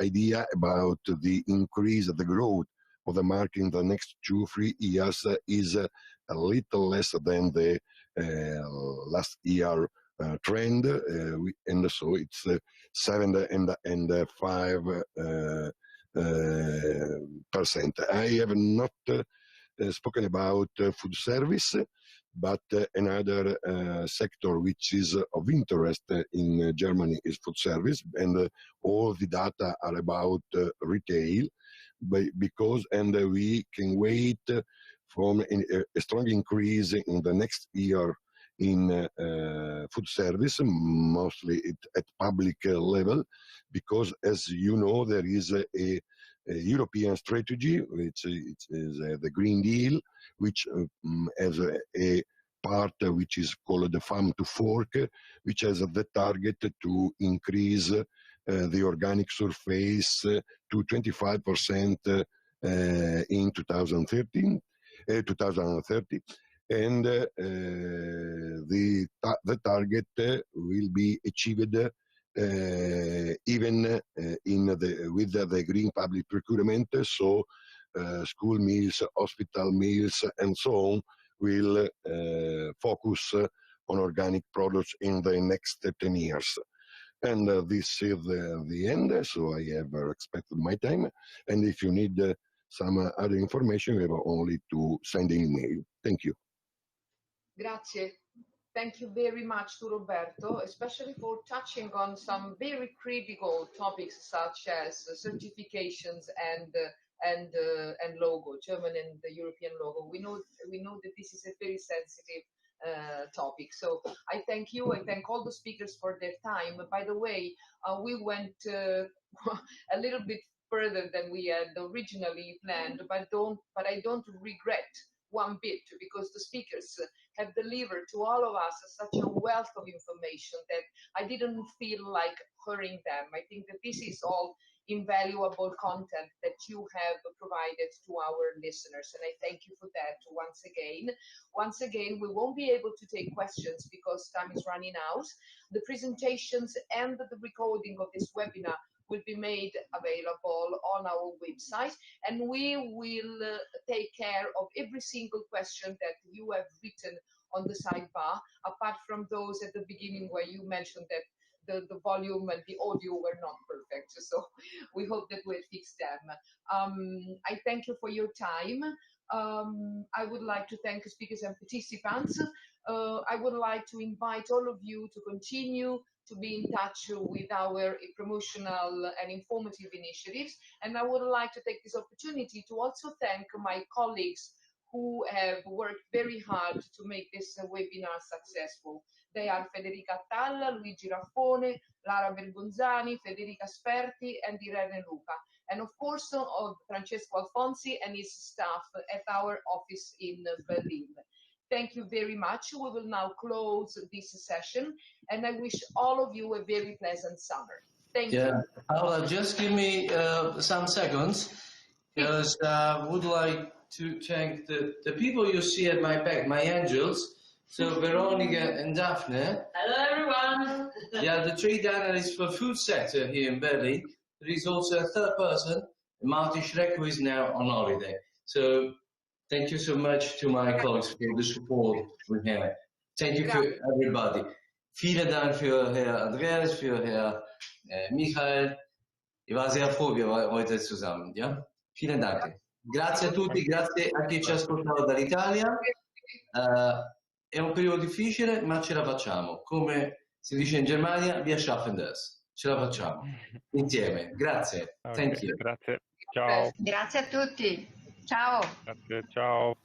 idea about the increase of the growth of the market in the next 2-3 years is a little less than the last year trend, and so it's 7.5%. I have not spoken about food service, but another sector which is of interest in Germany is food service, and all the data are about retail, because we can wait from a strong increase in the next year in food service, mostly at public level, because, as you know, there is a European strategy, which is the Green Deal, which has a part which is called the farm to fork, which has the target to increase the organic surface to 25% in 2030, and the target will be achieved even with the green public procurement. So school meals, hospital meals, and so on will focus on organic products in the next 10 years. And this is the end, so I have respected my time. And if you need some other information, you have only to send an email. Thank you. Grazie. Thank you very much to Roberto, especially for touching on some very critical topics such as certifications and logo, German and the European logo. We know that this is a very sensitive topic. So I thank you. I thank all the speakers for their time. By the way, we went a little bit further than we had originally planned, but I don't regret one bit, because the speakers have delivered to all of us such a wealth of information that I didn't feel like hurrying them. I think that this is all invaluable content that you have provided to our listeners, and I thank you for that once again. Once again, we won't be able to take questions because time is running out. The presentations and the recording of this webinar will be made available on our website, and we will take care of every single question that you have written on the sidebar, apart from those at the beginning where you mentioned that the volume and the audio were not perfect. So we hope that we'll fix them. I thank you for your time. I would like to thank the speakers and participants. I would like to invite all of you to continue to be in touch with our promotional and informative initiatives. And I would like to take this opportunity to also thank my colleagues who have worked very hard to make this webinar successful. They are Federica Talla, Luigi Raffone, Lara Bergonzani, Federica Sperti, and Irene Luca. And of course, Francesco Alfonsi and his staff at our office in Berlin. Thank you very much. We will now close this session, and I wish all of you a very pleasant summer. Thank you. Paola, just give me some seconds, because I would like to thank the people you see at my back, my angels. So Veronica and Daphne. Hello, everyone. Yeah, the 3 analysts for food sector here in Berlin. There is also a third person, Martin Schreck, who is now on holiday. So thank you so much to my colleagues for the support we have. Thank you to everybody. Vielen Dank für Herr Andreas, für Herr Michael. Ich war sehr froh, wir waren heute zusammen. Ja? Vielen Dank. Grazie a tutti, grazie a chi ci ha ascoltato dall'Italia. È un periodo difficile, ma ce la facciamo. Come si dice in Germania, wir schaffen das. Ce la facciamo. Insieme. Grazie. Okay, Thank you. grazie. Ciao. Grazie a tutti. Ciao. Grazie, ciao.